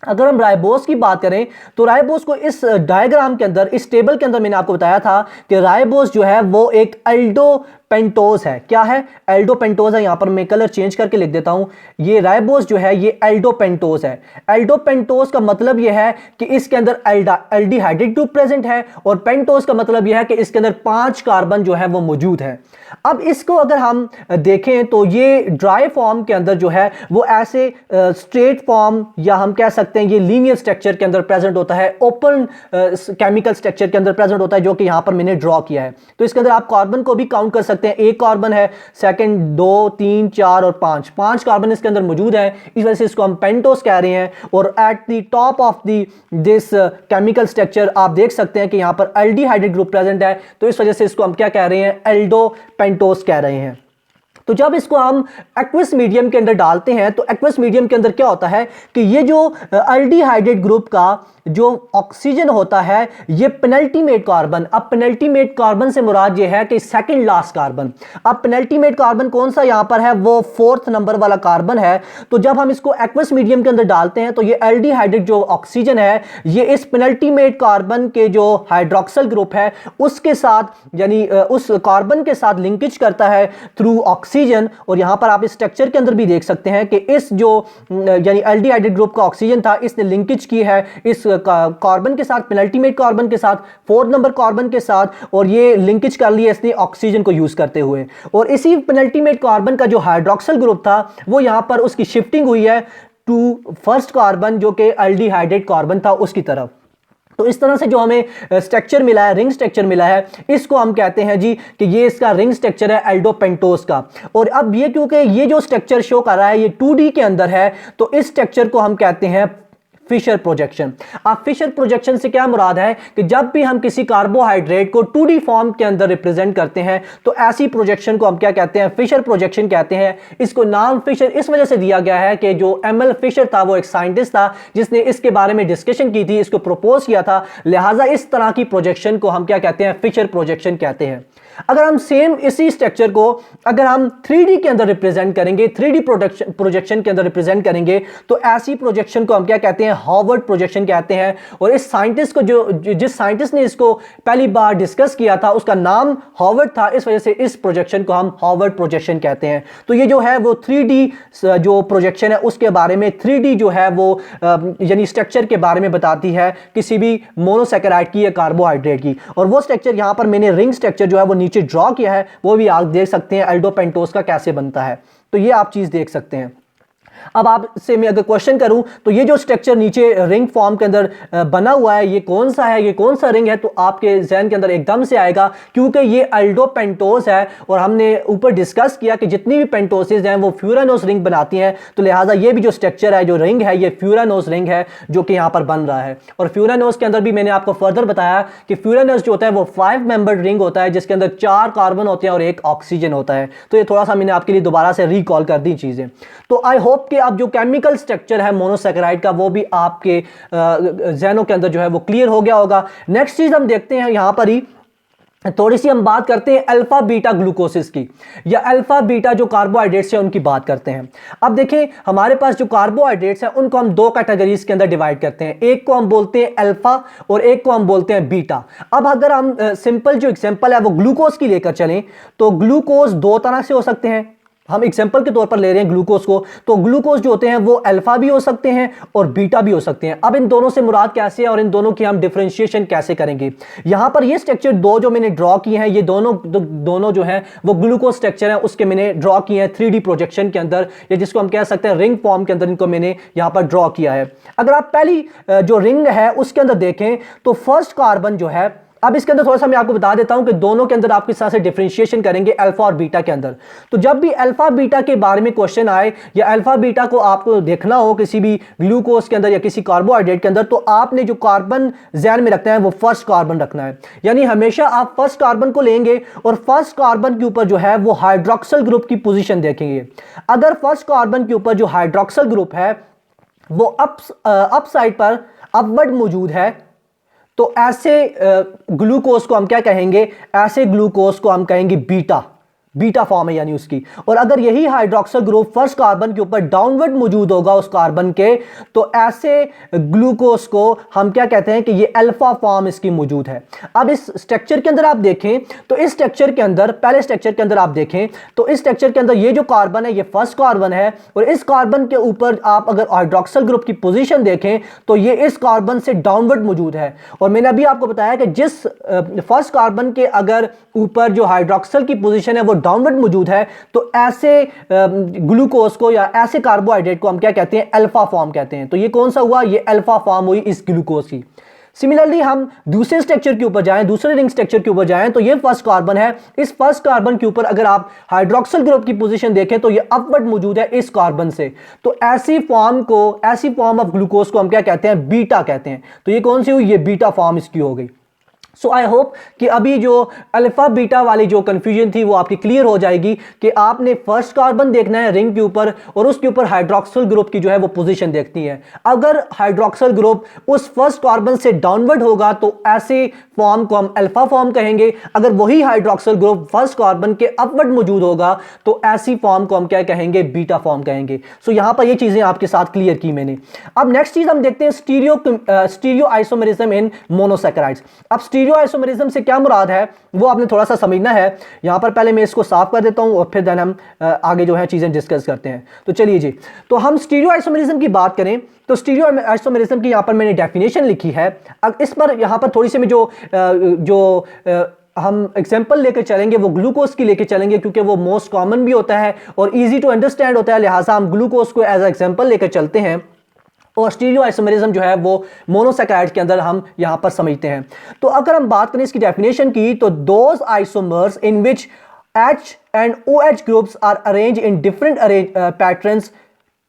अगर हम राइबोस की बात करें तो राइबोस को इस डायग्राम के अंदर, इस टेबल के अंदर मैंने आपको बताया था कि राइबोस जो है वो एक एल्डो पेंटोज है। क्या है, एल्डो पेंटोज है। यहां पर मैं कलर चेंज करके लिख देता हूं, ये राइबोस जो है ये एल्डो पेंटोज है। एल्डो पेंटोज का मतलब यह है कि इसके अंदर एल्डिहाइडेड ग्रुप प्रेजेंट है और पेंटोज का मतलब यह है कि इसके अंदर 5 कार्बन जो है वो मौजूद है। अब इसको अगर हम देखें तो ये ड्राई फॉर्म के अंदर जो है वो ऐसे स्ट्रेट फॉर्म या हम कह सकते हैं ये लीनियर स्ट्रक्चर के अंदर प्रेजेंट होता है, ओपन केमिकल स्ट्रक्चर के अंदर प्रेजेंट होता है, जो कि यहां पर मैंने ड्रॉ किया है। तो इसके अंदर आप कार्बन को भी काउंट कर सकते हैं, एक कार्बन है, सेकंड 2 3 4 और 5 कार्बन इसके अंदर मौजूद है। इस वजह से इसको हम पेंटोस कह रहे हैं। और at the top of this chemical structure आप देख सकते हैं कि यहां पर एल्डिहाइडेड ग्रुप प्रेजेंट है, तो इस वजह से इसको हम क्या कह रहे हैं, एल्डो पेंटोस कह रहे हैं। तो जब इसको हम एक्वस मीडियम के अंदर डालते हैं तो एक्वस मीडियम के अंदर क्या होता है कि ये जो एल्डिहाइडेड ग्रुप का जो ऑक्सीजन होता है ये पेनल्टीमेट कार्बन, अब पेनल्टीमेट कार्बन से मुराद ये है कि सेकंड लास्ट कार्बन। अब पेनल्टीमेट कार्बन कौन सा यहां पर है, वो 4th नंबर वाला कार्बन है। तो जब हम इसको एक्वस मीडियम के अंदर डालते हैं तो ये एल्डिहाइडेड जो ऑक्सीजन है ये इस पेनल्टीमेट कार्बन के जो हाइड्रोक्सिल ग्रुप है उसके साथ, यानी उस कार्बन के साथ लिंकेज करता है थ्रू ऑक्सीजन। और यहां पर आप इस स्ट्रक्चर के अंदर भी देख सकते हैं कि इस जो यानी एल्डिहाइडेड ग्रुप का ऑक्सीजन था इसने लिंकेज की है इस कार्बन के साथ, पेनल्टीमेट कार्बन के साथ, 4th नंबर कार्बन के साथ, और ये लिंकेज कर लिया इसने ऑक्सीजन को यूज करते हुए। और इसी पेनल्टीमेट कार्बन का जो हाइड्रोक्सिल ग्रुप था वो यहां पर उसकी शिफ्टिंग हुई है टू फर्स्ट कार्बन जो कि एल्डिहाइडेड कार्बन था उसकी तरफ। तो इस तरह से जो हमें स्ट्रक्चर मिला है, रिंग स्ट्रक्चर मिला है, इसको हम कहते हैं जी कि ये इसका रिंग स्ट्रक्चर है एल्डो पेंटोस का। और अब ये क्योंकि ये जो स्ट्रक्चर शो कर रहा है ये 2D के अंदर है तो इस स्ट्रक्चर को हम कहते हैं फिशर प्रोजेक्शन। अब फिशर प्रोजेक्शन से क्या मुराद है कि जब भी हम किसी कार्बोहाइड्रेट को 2D फॉर्म के अंदर रिप्रेजेंट करते हैं तो ऐसी प्रोजेक्शन को हम क्या कहते हैं, फिशर प्रोजेक्शन कहते हैं। इसको नाम फिशर इस वजह से दिया गया है कि जो एमएल फिशर था वो एक साइंटिस्ट था जिसने इसके बारे में डिस्कशन की थी, इसको प्रपोज किया था, लिहाजा इस तरह की प्रोजेक्शन को हम क्या कहते हैं, फिशर प्रोजेक्शन कहते हैं। अगर हम सेम इसी स्ट्रक्चर को अगर हम 3D के अंदर रिप्रेजेंट करेंगे, 3D प्रोजेक्शन के अंदर रिप्रेजेंट करेंगे, तो ऐसी प्रोजेक्शन को हम क्या कहते हैं, हॉवर्ड प्रोजेक्शन कहते हैं। और इस साइंटिस्ट को जिस साइंटिस्ट ने इसको पहली बार डिस्कस किया था उसका नाम हॉवर्ड था, इस वजह से इस प्रोजेक्शन को हम हॉवर्ड प्रोजेक्शन कहते हैं। तो ये जो है वो 3D जो प्रोजेक्शन है उसके बारे में, 3D जो है वो यानी स्ट्रक्चर के बारे में बताती है किसी भी मोनोसैकेराइड की या कार्बोहाइड्रेट की। और वो स्ट्रक्चर यहां पर मैंने रिंग स्ट्रक्चर जो है वो नीचे ड्रॉ किया है, वो भी आप देख सकते हैं एल्डोपेंटोज का कैसे बनता है। तो ये आप चीज देख सकते हैं। अब आपसे मैं अगर क्वेश्चन करूं तो ये जो स्ट्रक्चर नीचे रिंग फॉर्म के अंदर बना हुआ है, ये कौन सा है, ये कौन सा रिंग है, तो आपके जहन के अंदर एकदम से आएगा क्योंकि ये एल्डोपेंटोज है। और हमने ऊपर डिस्कस किया कि जितनी भी पेंटोसेस हैं वो फ्यूरानोस रिंग बनाती हैं, तो लिहाजा ये भी जो स्ट्रक्चर है, जो रिंग है, ये फ्यूरानोस रिंग है जो कि यहां पर बन रहा है। और फ्यूरानोस के अंदर भी मैंने आपको फर्दर बताया कि फ्यूरानोस जो होता है वो 5 मेंबर्ड रिंग होता है जिसके अंदर 4 कार्बन होते हैं और 1 ऑक्सीजन होता है। तो ये थोड़ा सा मैंने आपके लिए दोबारा से रिकॉल कर दी चीजें। तो आई होप कि आप जो केमिकल स्ट्रक्चर है मोनोसैकेराइड का वो भी आपके जहनों के अंदर जो है वो क्लियर हो गया होगा। नेक्स्ट चीज हम देखते हैं यहां पर ही थोड़ी सी हम बात करते हैं अल्फा बीटा ग्लूकोसिस की, या अल्फा बीटा जो कार्बोहाइड्रेट्स हैं उनकी बात करते हैं। अब देखें हमारे पास जो कार्बोहाइड्रेट्स हैं उनको हम 2 कैटेगरीज के अंदर डिवाइड करते हैं, एक को हम बोलते हैं अल्फा और एक को हम बोलते हैं बीटा। अब अगर हम सिंपल जो एग्जांपल है वो ग्लूकोज की लेकर चलें तो ग्लूकोज 2 तरह से हो सकते हैं। हम एग्जांपल के तौर पर ले रहे हैं ग्लूकोज को, तो ग्लूकोज जो होते हैं वो अल्फा भी हो सकते हैं और बीटा भी हो सकते हैं। अब इन दोनों से मुराद कैसे है और इन दोनों की हम डिफरेंशिएशन कैसे करेंगे। यहां पर ये स्ट्रक्चर 2 जो मैंने ड्रॉ किए हैं, ये दोनों जो है वो ग्लूकोज स्ट्रक्चर है, उसके मैंने ड्रॉ किए हैं 3D प्रोजेक्शन के अंदर, या जिसको हम कह सकते हैं रिंग फॉर्म के अंदर इनको मैंने यहां पर ड्रॉ किया है। अगर आप पहली जो रिंग है उसके अंदर देखें तो फर्स्ट कार्बन जो है, अब इसके अंदर थोड़ा सा मैं आपको बता देता हूं कि दोनों के अंदर आप किस तरह से डिफरेंशिएशन करेंगे अल्फा और बीटा के अंदर। तो जब भी अल्फा बीटा के बारे में क्वेश्चन आए या अल्फा बीटा को आपको देखना हो किसी भी ग्लूकोज के अंदर या किसी कार्बोहाइड्रेट के अंदर, तो आपने जो कार्बन ध्यान में रखना है वो फर्स्ट कार्बन रखना है। यानी हमेशा आप फर्स्ट कार्बन को लेंगे और फर्स्ट कार्बन के ऊपर जो है वो हाइड्रोक्सिल ग्रुप की पोजीशन देखेंगे। अगर फर्स्ट कार्बन के ऊपर जो हाइड्रोक्सिल ग्रुप है वो अप साइड पर अपवर्ड मौजूद है, तो ऐसे ग्लूकोज को हम क्या कहेंगे, ऐसे ग्लूकोज को हम कहेंगे बीटा, बीटा फॉर्म है यानी उसकी। और अगर यही हाइड्रोक्सिल ग्रुप फर्स्ट कार्बन के ऊपर डाउनवर्ड मौजूद होगा उस कार्बन के, तो ऐसे ग्लूकोज को हम क्या कहते हैं कि ये अल्फा फॉर्म इसकी मौजूद है। अब इस स्ट्रक्चर के अंदर आप देखें तो इस स्ट्रक्चर के अंदर, पहले स्ट्रक्चर के अंदर आप देखें तो इस स्ट्रक्चर के अंदर ये जो कार्बन है ये फर्स्ट कार्बन है, और इस कार्बन के ऊपर आप अगर हाइड्रोक्सिल ग्रुप की पोजीशन देखें तो ये इस कार्बन से डाउनवर्ड मौजूद है। और मैंने अभी आपको बताया कि जिस फर्स्ट कार्बन के अगर ऊपर जो हाइड्रोक्सिल की पोजीशन है वो डाउनवर्ड मौजूद है, तो ऐसे ग्लूकोज को या ऐसे कार्बोहाइड्रेट को हम क्या कहते हैं, अल्फा फॉर्म कहते हैं। तो ये कौन सा हुआ, ये अल्फा फॉर्म हुई इस ग्लूकोज की। सिमिलरली हम दूसरे स्ट्रक्चर के ऊपर जाएं, दूसरे रिंग स्ट्रक्चर के ऊपर जाएं, तो ये फर्स्ट कार्बन है। इस फर्स्ट कार्बन के ऊपर अगर आप हाइड्रोक्सिल ग्रुप की पोजीशन देखें तो ये अपवर्ड मौजूद है इस कार्बन से। तो ऐसी फॉर्म ऑफ ग्लूकोज को हम क्या कहते हैं, बीटा कहते हैं। तो ये कौन सी हुई, ये बीटा फॉर्म इसकी हो गई। सो आई होप कि अभी जो अल्फा बीटा वाली जो कंफ्यूजन थी वो आपकी क्लियर हो जाएगी कि आपने फर्स्ट कार्बन देखना है रिंग के ऊपर और उसके ऊपर हाइड्रोक्सिल ग्रुप की जो है वो पोजीशन देखनी है। अगर हाइड्रोक्सिल ग्रुप उस फर्स्ट कार्बन से डाउनवर्ड होगा तो ऐसे फॉर्म को हम अल्फा फॉर्म कहेंगे। अगर वही हाइड्रोक्सिल ग्रुप फर्स्ट कार्बन के अपवर्ड मौजूद होगा तो ऐसी फॉर्म को हम क्या कहेंगे, बीटा फॉर्म कहेंगे। सो यहां पर ये चीजें आपके साथ क्लियर की मैंने। अब नेक्स्ट चीज हम देखते हैं स्टीरियो आइसोमेरिज्म इन मोनोसैकेराइड्स। अब स्टीरियो आइसोमेरिज्म से क्या मुराद है वो आपने थोड़ा सा समझना है। यहां पर पहले मैं इसको साफ कर देता हूं और फिर देन हम आगे जो है चीजें डिस्कस करते हैं। तो चलिए जी, तो हम स्टीरियो आइसोमेरिज्म की बात करें तो स्टीरियो आइसोमेरिज्म की यहां पर मैंने डेफिनेशन लिखी है। अब इस पर यहां पर थोड़ी सी मैं जो हम एग्जाम्पल लेकर चलेंगे वो ग्लूकोज की लेकर चलेंगे क्योंकि वो मोस्ट कॉमन भी होता है और इजी टू अंडरस्टैंड होता है, लिहाजा हम ग्लूकोज को एज एग्जाम्पल लेकर चलते हैं। और स्टीरियो आइसोमेरिज्म जो है वो मोनोसैकेराइड के अंदर हम यहां पर समझते हैं। तो अगर हम बात करें इसकी डेफिनेशन की तो those isomers in which H and OH groups are arranged in different patterns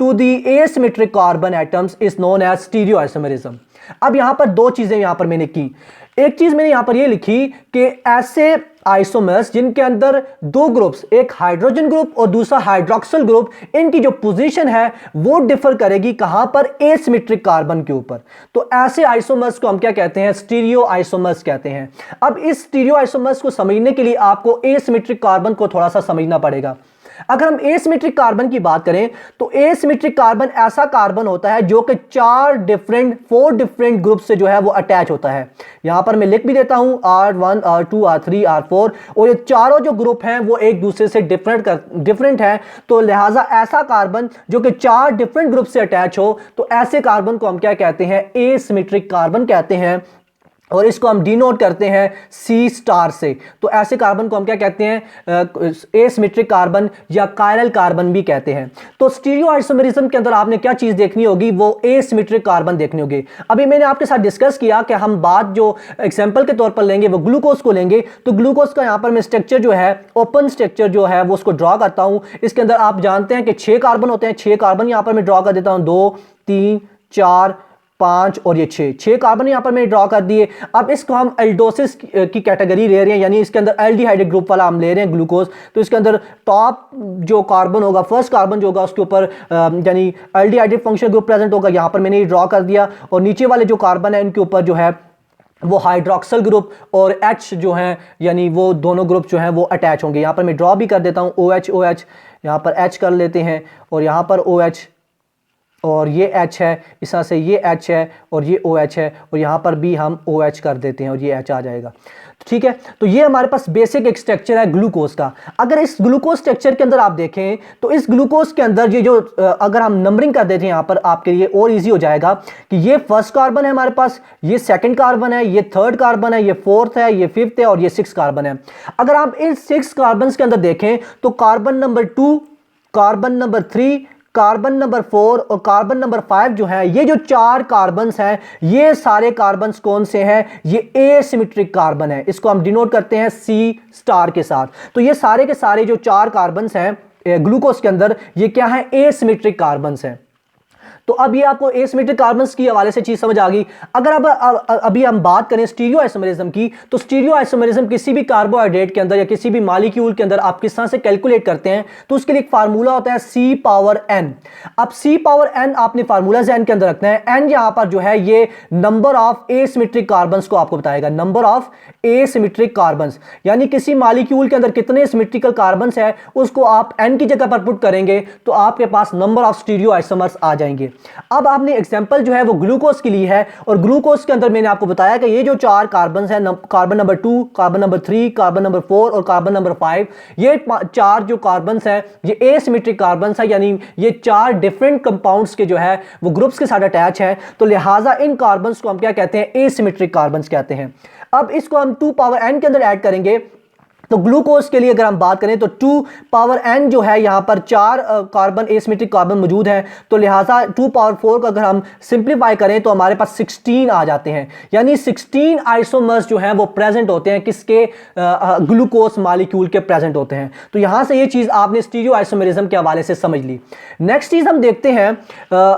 to the asymmetric carbon atoms is known as stereoisomerism. अब यहां पर दो चीजें यहां पर मैंने की। एक चीज मैंने यहां पर यह लिखी कि ऐसे आइसोमर्स जिनके अंदर दो ग्रुप्स, एक हाइड्रोजन ग्रुप और दूसरा हाइड्रोक्सिल ग्रुप, इनकी जो पोजीशन है वो डिफर करेगी कहां पर, एसिमेट्रिक कार्बन के ऊपर। तो ऐसे आइसोमर्स को हम क्या कहते हैं, स्टीरियो आइसोमर्स कहते हैं। अब इस स्टीरियो आइसोमर्स को समझने के लिए आपको एसिमेट्रिक कार्बन को थोड़ा सा समझना पड़ेगा। अगर हम एसिमेट्रिक कार्बन की बात करें तो एसिमेट्रिक कार्बन ऐसा कार्बन होता है जो कि फोर डिफरेंट ग्रुप से जो है वो अटैच होता है। यहां पर मैं लिख भी देता हूं R1 R2 R3 R4, और ये चारों जो ग्रुप हैं वो एक दूसरे से डिफरेंट है। तो लिहाजा ऐसा कार्बन जो कि 4 डिफरेंट ग्रुप से अटैच हो, तो ऐसे कार्बन को हम क्या कहते हैं, एसिमेट्रिक कार्बन कहते हैं, और इसको हम डिनोट करते हैं C स्टार से। तो ऐसे कार्बन को हम क्या कहते हैं, एसिमेट्रिक कार्बन या कायरल कार्बन भी कहते हैं। तो स्टीरियोआइसोमेरिज्म के अंदर आपने क्या चीज देखनी होगी, वो एसिमेट्रिक कार्बन देखनी होगी। अभी मैंने आपके साथ डिस्कस किया कि हम बात जो एग्जांपल के तौर पर लेंगे वो ग्लूकोज को लेंगे। तो ग्लूकोज का यहां पर मैं स्ट्रक्चर जो है, ओपन स्ट्रक्चर जो है वो उसको ड्रॉ करता हूं। इसके अंदर आप जानते हैं कि 6 कार्बन होते हैं। 6 कार्बन यहां पर मैं ड्रॉ कर देता हूं, 2 3 4 5 और ये 6 कार्बन यहां पर मैंने ड्रॉ कर दिए। अब इसको हम एल्डोसिस की कैटेगरी ले रहे हैं, यानी इसके अंदर एल्डिहाइड ग्रुप वाला हम ले रहे हैं ग्लूकोज। तो इसके अंदर टॉप जो कार्बन होगा, फर्स्ट कार्बन जो होगा, उसके ऊपर यानी एल्डिहाइड फंक्शनल ग्रुप प्रेजेंट होगा, यहां पर मैंने ड्रॉ कर दिया। और नीचे वाले जो कार्बन है इनके ऊपर जो है वो हाइड्रोक्सिल ग्रुप और H जो है, यानी वो दोनों ग्रुप जो हैं वो अटैच होंगे। यहां पर मैं ड्रॉ भी कर देता हूं, OH यहां पर H कर लेते हैं, और यहां पर OH और ये H है, इस तरह से ये H है और ये OH है, और यहाँ पर भी हम OH कर देते हैं और ये H आ जाएगा। ठीक है, तो ये हमारे पास बेसिक एक स्ट्रक्चर है ग्लूकोज का। अगर इस ग्लूकोज स्ट्रक्चर के अंदर आप देखें तो इस ग्लूकोज के अंदर ये जो अगर हम नंबरिंग कर देते हैं यहाँ पर आपके लिए और इजी हो जाएगा कि ये फर्स्ट कार्बन है हमारे पास, ये सेकंड कार्बन है, ये थर्ड कार्बन है, ये फोर्थ है, ये फिफ्थ है और ये 6 कार्बन है। अगर आप इन 6 कार्बन के अंदर देखें तो carbon number 2, carbon number 3, carbon number 4 और कार्बन नंबर 5 जो है, ये जो 4 कार्बन्स हैं, ये सारे कार्बन्स कौन से हैं, ये एसिमेट्रिक कार्बन है। इसको हम डिनोट करते हैं C स्टार के साथ। तो ये सारे के सारे जो 4 कार्बन्स हैं ग्लूकोज के अंदर, ये क्या है, एसिमेट्रिक कार्बन्स हैं। तो अब ये आपको एसिमेट्रिक कार्बन्स की हवाले से चीज समझ आ गई। अगर अब अभी हम बात करें स्टीरियोआइसोमेरिज्म की, तो स्टीरियोआइसोमेरिज्म किसी भी कार्बोहाइड्रेट के अंदर या किसी भी मॉलिक्यूल के अंदर आप किस तरह से कैलकुलेट करते हैं, तो उसके लिए एक फार्मूला होता है C⁻n। अब C⁻n आपने फार्मूला ज़हन के अंदर रखना है। n यहां पर जो है ये नंबर ऑफ एसिमेट्रिक कार्बन्स को आपको बताएगा, नंबर ऑफ एसिमेट्रिक कार्बन्स, यानी किसी मॉलिक्यूल के अंदर कितने सिमेट्रिकल कार्बन्स है उसको आप n की जगह पर पुट करेंगे तो आपके पास नंबर ऑफ स्टीरियोआइसोमर्स आ जाएंगे। अब आपने एग्जांपल जो है वो ग्लूकोज के लिए है, और ग्लूकोज के अंदर मैंने आपको बताया कि ये जो 4 कार्बन हैं, carbon number 2, carbon number 3, carbon number 4 और कार्बन नंबर 5, ये 4 जो कार्बन हैं ये एसिमेट्रिक कार्बन है, यानी ये 4 डिफरेंट कंपाउंड्स के जो है वो ग्रुप्स के साथ अटैच है। तो लिहाजा इन कार्बन को हम क्या कहते हैं, एसिमेट्रिक कार्बन कहते हैं। अब इसको हम 2n के अंदर ऐड करेंगे। तो ग्लूकोज के लिए अगर हम बात करें तो 2n जो है, यहां पर 4 कार्बन एसिमेट्रिक कार्बन मौजूद हैं, तो लिहाजा 2⁴ का अगर हम सिंप्लीफाई करें तो हमारे पास 16 आ जाते हैं, यानी 16 आइसोमर्स जो हैं वो प्रेजेंट होते हैं, किसके, ग्लूकोज मॉलिक्यूल के प्रेजेंट होते हैं। तो यहां से ये चीज आपने स्टीरियो आइसोमेरिज्म के हवाले से समझ ली। नेक्स्ट चीज हम देखते हैं,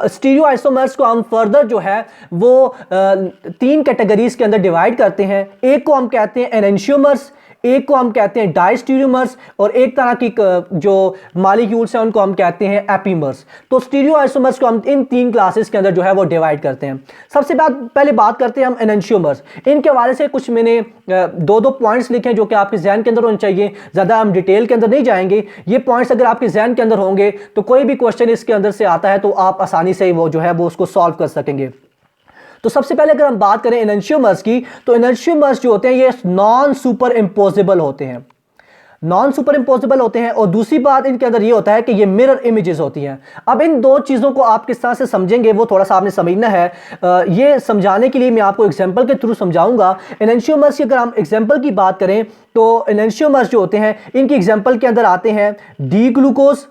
स्टीरियो आइसोमर्स को हम फर्दर जो है वो 3 कैटेगरीज के अंदर डिवाइड करते हैं। एक को हम कहते हैं एनेंशियोमर्स, एक को हम कहते हैं डाइस्टीरियोमर्स, और एक तरह की जो मॉलिक्यूल्स हैं उनको हम कहते हैं एपीमर्स। तो स्टीरियोआइसोमर्स को हम इन 3 क्लासेस के अंदर जो है वो डिवाइड करते हैं। सबसे पहले बात करते हैं हम एनेंशियोमर्स। इनके हवाले से कुछ मैंने 2 पॉइंट्स लिखे हैं जो कि आपके जहन के अंदर होने चाहिए, ज़्यादा हम डिटेल के अंदर नहीं जाएंगे। ये पॉइंट्स अगर आपके जहन के अंदर होंगे तो कोई भी क्वेश्चन इसके अंदर से आता है तो आप आसानी से वो जो है वो उसको सॉल्व कर सकेंगे। तो सबसे पहले अगर हम बात करें एनेंशियोमर्स की, तो एनेंशियोमर्स जो होते हैं ये नॉन सुपर इम्पोजिबल होते हैं, नॉन सुपर इम्पोजिबल होते हैं। और दूसरी बात इनके अंदर ये होता है कि ये मिरर इमेजेस होती हैं। अब इन 2 चीज़ों को आप किस तरह से समझेंगे वो थोड़ा सा आपने समझना है। ये समझाने के लिए मैं आपको एग्जांपल के थ्रू समझाऊंगा। एनेंशियोमर्स की अगर हम एग्जांपल की बात करें तो एनेंशियोमर्स जो होते हैं इनकी एग्जांपल के अंदर आते हैं डी ग्लूकोज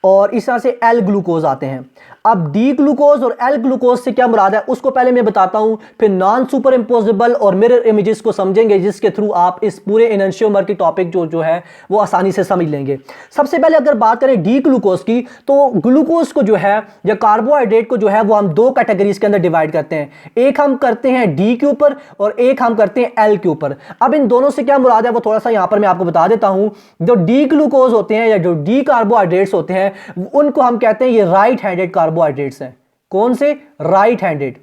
और इस तरह से एल ग्लूकोज आते हैं। अब डी ग्लूकोज और एल ग्लूकोज से क्या मुराद है उसको पहले मैं बताता हूं, फिर नॉन सुपर इम्पोजेबल और मिरर इमेजेस को समझेंगे, जिसके थ्रू आप इस पूरे एनंशियोमर की टॉपिक जो है वो आसानी से समझ लेंगे। सबसे पहले अगर बात करें डी ग्लूकोज की, तो ग्लूकोज को जो है या कार्बोहाइड्रेट को जो है वो हम दो कैटेगरीज के अंदर डिवाइड करते हैं, एक हम करते हैं डी के ऊपर और एक हम करते हैं एल के ऊपर। अब इन दोनों से क्या मुराद है वो थोड़ा सा यहां पर मैं आपको बता देता हूं। जो डी ग्लूकोज होते हैं या जो डी कार्बोहाइड्रेट्स होते हैं उनको हम कहते हैं ये राइट हैंडेड कार्बोहाइड्रेट्स हैं। कौन से? Right handed.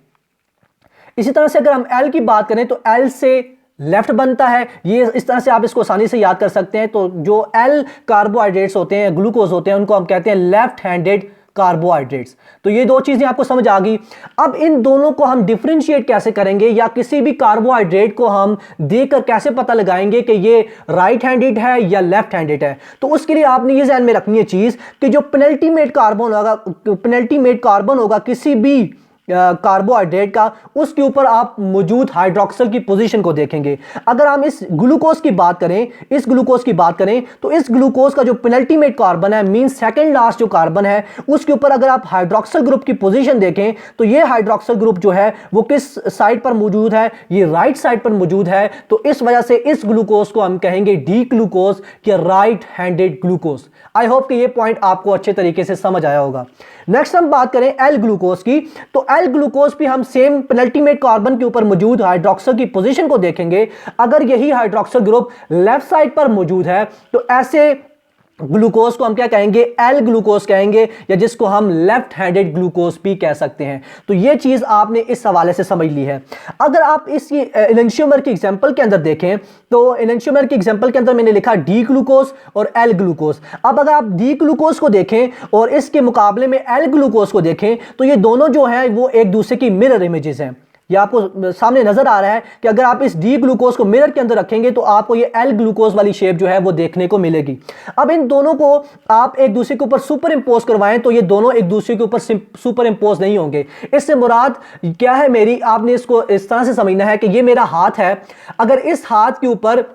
इसी तरह से अगर हम एल की बात करें तो एल से लेफ्ट बनता है, ये इस तरह से आप इसको आसानी से याद कर सकते हैं। तो जो एल कार्बोहाइड्रेट्स होते हैं, ग्लूकोज होते हैं, उनको हम कहते हैं लेफ्ट हैंडेड कार्बोहाइड्रेट्स। तो ये दो चीजें आपको समझ आ गई। अब इन दोनों को हम डिफरेंशिएट कैसे करेंगे या किसी भी कार्बोहाइड्रेट को हम देखकर कैसे पता लगाएंगे कि ये राइट हैंडेड है या लेफ्ट हैंडेड है? तो उसके लिए आपने ये ध्यान में रखनी है चीज कि जो पेनल्टीमेट कार्बन होगा किसी भी कार्बोहाइड्रेट का, उसके ऊपर आप मौजूद हाइड्रोक्सल की पोजीशन को देखेंगे। अगर हम इस ग्लूकोज की बात करें तो इस ग्लूकोज का जो पेनल्टीमेट कार्बन है, मीन सेकंड लास्ट जो कार्बन है, उसके ऊपर अगर आप हाइड्रोक्सल ग्रुप की पोजीशन देखें तो ये हाइड्रोक्सल ग्रुप जो है वो किस साइड पर मौजूद है? ये राइट साइड पर मौजूद है। तो इस वजह से इस ग्लूकोज को हम कहेंगे डी ग्लूकोज या right handed glucose. I hope कि ये पॉइंट आपको अच्छे तरीके से समझ आया होगा। नेक्स्ट हम बात करें एल ग्लूकोज की, तो एल ग्लूकोज भी हम सेम पेनल्टीमेट कार्बन के ऊपर मौजूद हाइड्रोक्सल की पोजीशन को देखेंगे। अगर यही हाइड्रोक्सल ग्रुप लेफ्ट साइड पर मौजूद है तो ऐसे ग्लूकोज को हम क्या कहेंगे? एल ग्लूकोज कहेंगे, या जिसको हम लेफ्ट हैंडेड ग्लूकोज भी कह सकते हैं। तो ये चीज आपने इस हवाले से समझ ली है। अगर आप इस एनंशियोमर की एग्जांपल के अंदर देखें तो एनंशियोमर की एग्जांपल के अंदर मैंने लिखा डी ग्लूकोज और एल ग्लूकोज। अब अगर आप डी ग्लूकोज को देखें और इसके मुकाबले में एल ग्लूकोज को देखें तो ये दोनों जो हैं वो एक दूसरे की मिरर इमेजेस हैं। ये आपको सामने नजर आ रहा है कि अगर आप इस डी ग्लूकोज को मिरर के अंदर रखेंगे तो आपको ये एल ग्लूकोज वाली शेप जो है वो देखने को मिलेगी। अब इन दोनों को आप एक दूसरे के ऊपर सुपर इंपोज करवाएं तो ये दोनों एक दूसरे के ऊपर सुपर इंपोज नहीं होंगे। इससे मुराद क्या है मेरी, आपने इसको इस तरह से समझना है कि ये मेरा हाथ है, अगर इस हाथ के ऊपर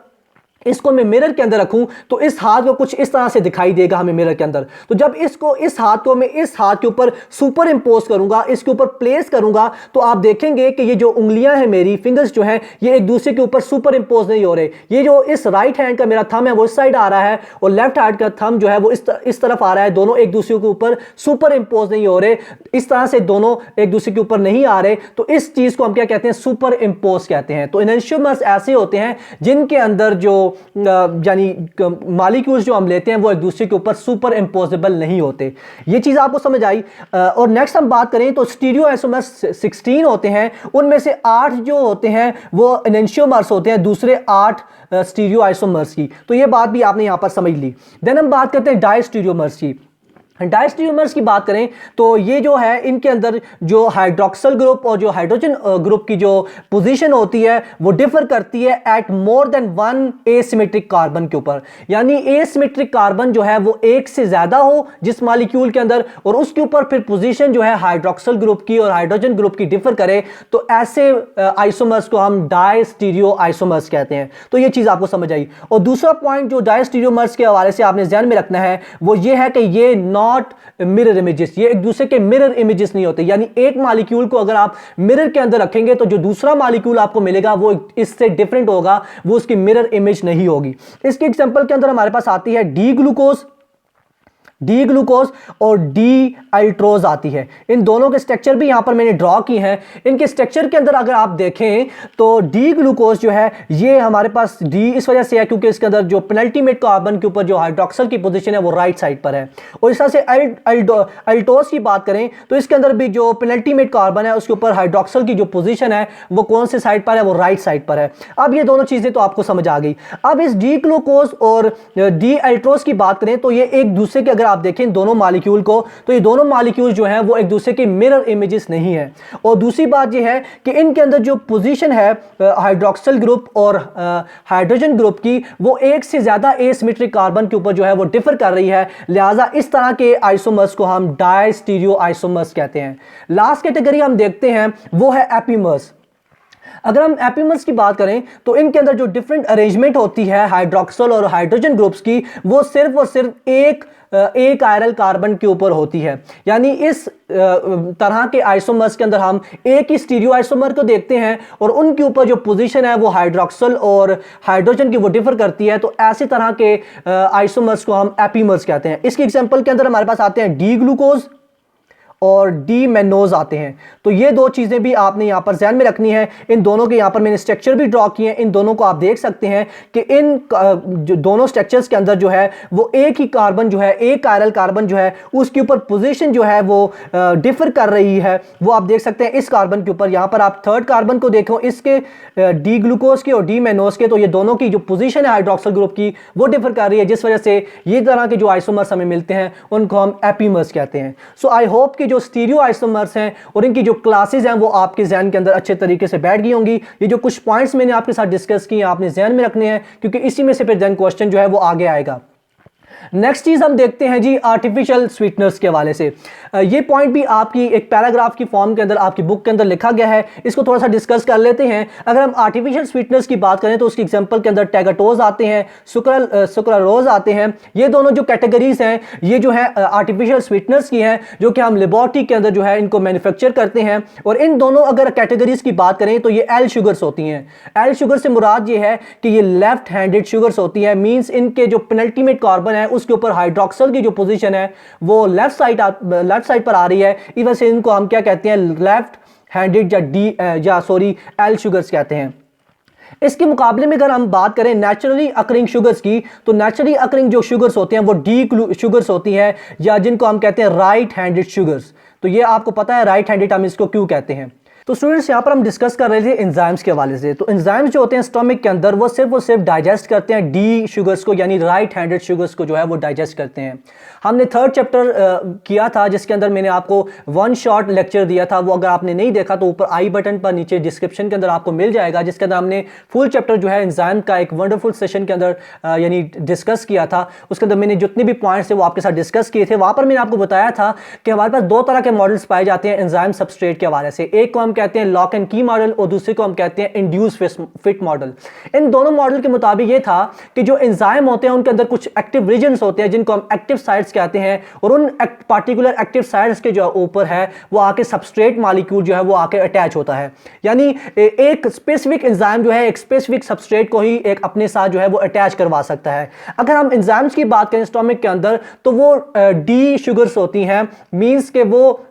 इसको मैं मिरर के अंदर रखूं तो इस हाथ को कुछ इस तरह से दिखाई देगा हमें मिरर के अंदर। तो जब इस हाथ को मैं इस हाथ के ऊपर सुपर इंपोज करूंगा, इसके ऊपर प्लेस करूंगा, तो आप देखेंगे कि ये जो उंगलियां हैं मेरी फिंगर्स जो हैं ये एक दूसरे के ऊपर सुपर इंपोज नहीं हो रहे। ये जो इस राइट हैंड का मेरा थंब है वो इस साइड आ रहा है और लेफ्ट हैंड का थंब जो है वो इस तरफ आ रहा है। दोनों एक दूसरे के ऊपर सुपर इंपोज नहीं हो रहे, इस तरह से दोनों एक दूसरे के ऊपर नहीं आ रहे। तो इस चीज को हम क्या कहते हैं? सुपर इंपोज कहते हैं। तो एनंशियोमर्स ऐसे होते हैं जिनके अंदर जो यानी मॉलिक्यूल्स जो हम लेते हैं वो एक दूसरे के ऊपर सुपर इंपोजेबल नहीं होते। ये चीज आपको समझ आई। और नेक्स्ट हम बात करें तो स्टीरियो आइसोमर्स 16 होते हैं, उनमें से 8 जो होते हैं वो एनंशियोमर्स होते हैं, दूसरे 8 स्टीरियो आइसोमर्स की। तो ये बात भी आपने यहां पर समझ ली। देन हम बात करते हैं डायस्टीरियोमर्स की। डायस्टीरियोमर्स की बात करें तो ये जो है इनके अंदर जो हाइड्रोक्सल ग्रुप और जो हाइड्रोजन ग्रुप की जो पोजीशन होती है वो डिफर करती है at more than one asymmetric carbon के ऊपर। यानी एसिमेट्रिक कार्बन जो है वो एक से ज्यादा हो जिस मॉलिक्यूल के अंदर, और उसके ऊपर फिर पोजीशन जो है हाइड्रोक्सल ग्रुप की और हाइड्रोजन ग्रुप की डिफर करे, तो ऐसे आइसोमर्स को हम डायस्टीरियो आइसोमर्स कहते हैं। तो ये चीज आपको समझ आई। और दूसरा पॉइंट जो डायस्टीरियोमर्स के हवाले से आपने ध्यान में रखना है वो ये है कि ये नॉट मिरर इमेजेस, ये एक दूसरे के मिरर इमेजेस नहीं होते। यानी एक मॉलिक्यूल को अगर आप मिरर के अंदर रखेंगे तो जो दूसरा मॉलिक्यूल आपको मिलेगा वो इससे डिफरेंट होगा, वो उसकी मिरर इमेज नहीं होगी। इसके एग्जांपल के अंदर हमारे पास आती है डी ग्लूकोज और डी अल्ट्रोज आती है। इन दोनों के स्ट्रक्चर भी यहां पर मैंने ड्रॉ की हैं। इनके स्ट्रक्चर के अंदर अगर आप देखें तो डी ग्लूकोज जो है ये हमारे पास डी इस वजह से है क्योंकि इसके अंदर जो पेनल्टीमेट कार्बन के ऊपर जो हाइड्रोक्सल की पोजीशन है वो राइट साइड पर है। और इस तरह से अल्टोज की बात करें तो इसके अंदर भी जो पेनल्टीमेट कार्बन है उसके ऊपर हाइड्रोक्सल की जो पोजीशन है वो कौन से साइड पर है? वो राइट साइड पर है। अब ये दोनों चीजें तो आपको समझ आ गई। अब इस डी ग्लूकोज और डी अल्ट्रोज की बात करें तो ये एक दूसरे के, अगर आप देखें दोनों मॉलिक्यूल को, तो ये दोनों मॉलिक्यूल जो हैं वो एक दूसरे के मिरर इमेजेस नहीं है। और दूसरी बात ये है कि इनके अंदर जो पोजीशन है हाइड्रोक्सल ग्रुप और हाइड्रोजन ग्रुप की वो एक से ज्यादा एसिमेट्रिक कार्बन के ऊपर जो है वो डिफर कर रही है। लिहाजा इस तरह के आइसोमर्स को हम डायस्टीरियो आइसोमर्स कहते हैं। लास्ट कैटेगरी हम देखते हैं वो है एपीमर्स। अगर हम एपीमर्स की बात करें तो इनके अंदर जो डिफरेंट अरेंजमेंट होती है हाइड्रोक्सल और हाइड्रोजन ग्रुप्स की, वो सिर्फ और सिर्फ एक आयरल कार्बन के ऊपर होती है। यानी इस तरह के आइसोमर्स के अंदर हम एक ही स्टीरियो आइसोमर को देखते हैं और उनके ऊपर जो पोजीशन है वो हाइड्रोक्सल और हाइड्रोजन की वो डिफर करती है। तो ऐसी तरह के आइसोमर्स को हम एपीमर्स कहते हैं। इसके एग्जांपल के अंदर हमारे पास आते हैं डी ग्लूकोज और डी मेनोज आते हैं। तो ये दो चीज़ें भी आपने यहाँ पर ध्यान में रखनी है। इन दोनों के यहाँ पर मैंने स्ट्रक्चर भी ड्रॉ किए हैं। इन दोनों को आप देख सकते हैं कि इन जो दोनों स्ट्रक्चर्स के अंदर जो है वो एक ही कार्बन जो है, एक कायरल कार्बन जो है उसके ऊपर पोजीशन जो है वो डिफर कर रही है। वो आप देख सकते हैं इस कार्बन के ऊपर। यहाँ पर आप थर्ड कार्बन को देखो, इसके डी ग्लूकोज के और डी मेनोज के, तो ये दोनों की जो पोजीशन है हाइड्रोक्सिल ग्रुप की वो डिफर कर रही है, जिस वजह से ये तरह के जो आइसोमर्स हमें मिलते हैं उनको हम एपीमर्स कहते हैं। सो आई होप कि जो स्टीरियो आइसोमर्स हैं और इनकी जो क्लासेस हैं वो आपके जहन के अंदर अच्छे तरीके से बैठ गई होंगी। ये जो कुछ पॉइंट्स मैंने आपके साथ डिस्कस किए आपने जहन में रखने हैं, क्योंकि इसी में से फिर देन क्वेश्चन जो है वो आगे आएगा। नेक्स्ट चीज हम देखते हैं जी आर्टिफिशियल स्वीटनर्स के हवाले से। ये पॉइंट भी आपकी एक पैराग्राफ की फॉर्म के अंदर आपकी बुक के अंदर लिखा गया है, इसको थोड़ा सा डिस्कस कर लेते हैं। अगर हम आर्टिफिशियल स्वीटनर्स की बात करें तो उसके एग्जांपल के अंदर टैगाटोज आते हैं, सुक्रालोज आते हैं। ये दोनों जो कैटेगरीज हैं ये जो है आर्टिफिशियल स्वीटनर्स की हैं, जो कि हम लेबोरेटरी के अंदर जो है इनको मैन्युफैक्चर करते हैं। और इन दोनों अगर कैटेगरीज की बात करें तो ये एल शुगर्स होती हैं। एल शुगर से मुराद ये है कि ये लेफ्ट हैंडेड शुगर्स होती है। मींस इनके जो पेनल्टीमेट कार्बन है उसके ऊपर हाइड्रोक्सल की जो पोजीशन है वो लेफ्ट साइड पर आ रही है। इस वजह से इनको हम क्या कहते हैं, लेफ्ट हैंडेड या एल शुगर्स कहते हैं। इसके मुकाबले में अगर हम बात करें नेचुरली अकरिंग शुगर्स की, तो नेचुरली अकरिंग जो शुगर्स होते हैं वो डी शुगर्स होती हैं, या जिनको हम कहते हैं राइट हैंडेड शुगर्स। तो ये आपको पता है राइट हैंडेड हम इसको क्यों कहते हैं। तो स्टूडेंट्स यहाँ पर हम डिस्कस कर रहे थे एंजाइम्स के हवाले से। तो एंजाइम्स जो होते हैं स्टमक के अंदर वो सिर्फ और सिर्फ डाइजेस्ट करते हैं डी शुगर्स को, यानी राइट हैंडेड शुगर्स को जो है वो डाइजेस्ट करते हैं। हमने थर्ड चैप्टर किया था जिसके अंदर मैंने आपको वन शॉट लेक्चर दिया था। वो अगर आपने नहीं देखा तो ऊपर आई बटन पर नीचे डिस्क्रिप्शन के अंदर आपको मिल जाएगा, जिसके अंदर हमने फुल चैप्टर जो है एंजाइम का एक वंडरफुल सेशन के अंदर यानी डिस्कस किया था। उसके अंदर मैंने जितने भी पॉइंट्स थे वो आपके साथ डिस्कस किए थे। वहाँ पर मैंने आपको बताया था कि हमारे पास दो तरह के मॉडल्स पाए जाते हैं एंजाइम सबस्ट्रेट के हवाले से। एक को हम कहते हैं लॉक एंड की मॉडल और दूसरे को हम कहते हैं इंड्यूस फिट मॉडल। इन दोनों मॉडल के मुताबिक ये था कि जो एंजाइम होते हैं उनके अंदर कुछ एक्टिव रीजन्स होते हैं जिनको हम एक्टिव साइट्स कहते हैं, और उन पार्टिकुलर एक्टिव साइट्स के जो ऊपर है वो आके सबस्ट्रेट मॉलिक्यूल जो है वो आके अटैच होता है। यानी एक स्पेसिफिक एंजाइम जो है एक स्पेसिफिक सबस्ट्रेट को ही एक अपने साथ जो है वो अटैच करवा सकता है। अगर हम एंजाइम्स की बात करें स्टमक के अंदर तो वो डी शुगर्स होती हैं, मींस के वो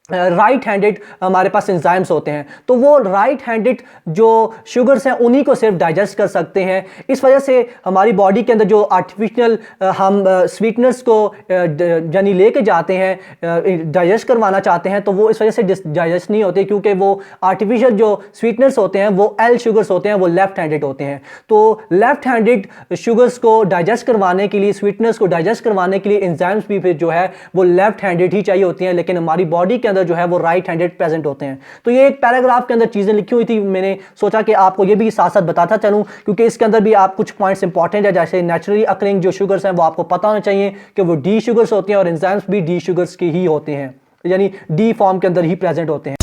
राइट हैंडेड हमारे पास एंजाइम्स होते हैं। तो वो राइट हैंडेड जो शुगर्स हैं उन्हीं को सिर्फ डाइजेस्ट कर सकते हैं। इस वजह से हमारी बॉडी के अंदर जो आर्टिफिशियल हम स्वीटनर्स को यानी लेके जाते हैं डाइजेस्ट करवाना चाहते हैं, तो वो इस वजह से डाइजेस्ट नहीं होते, क्योंकि वो आर्टिफिशियल जो स्वीटनर्स होते हैं वो एल शुगर्स होते हैं, वो लेफ्ट हैंडेड होते हैं। तो लेफ्ट हैंडेड शुगर्स को डाइजेस्ट करवाने के लिए, स्वीटनर्स को डाइजेस्ट करवाने के लिए एंजाइम्स भी फिर जो है वो लेफ्ट हैंडेड ही चाहिए होती हैं, लेकिन हमारी बॉडी के जो है वो राइट हैंडेड प्रेजेंट होते हैं। तो ये एक पैराग्राफ के अंदर चीजें लिखी हुई थी, मैंने सोचा कि आपको ये भी साथ साथ बताता चलूं, क्योंकि इसके अंदर भी आप कुछ पॉइंट्स इंपॉर्टेंट है। जैसे नेचुरली अकरिंग जो शुगर्स हैं वो आपको पता होना चाहिए कि वो डी शुगर्स होती हैं, और एंजाइम्स भी डी शुगर्स के ही होते हैं, यानी डी फॉर्म के अंदर ही प्रेजेंट होते हैं।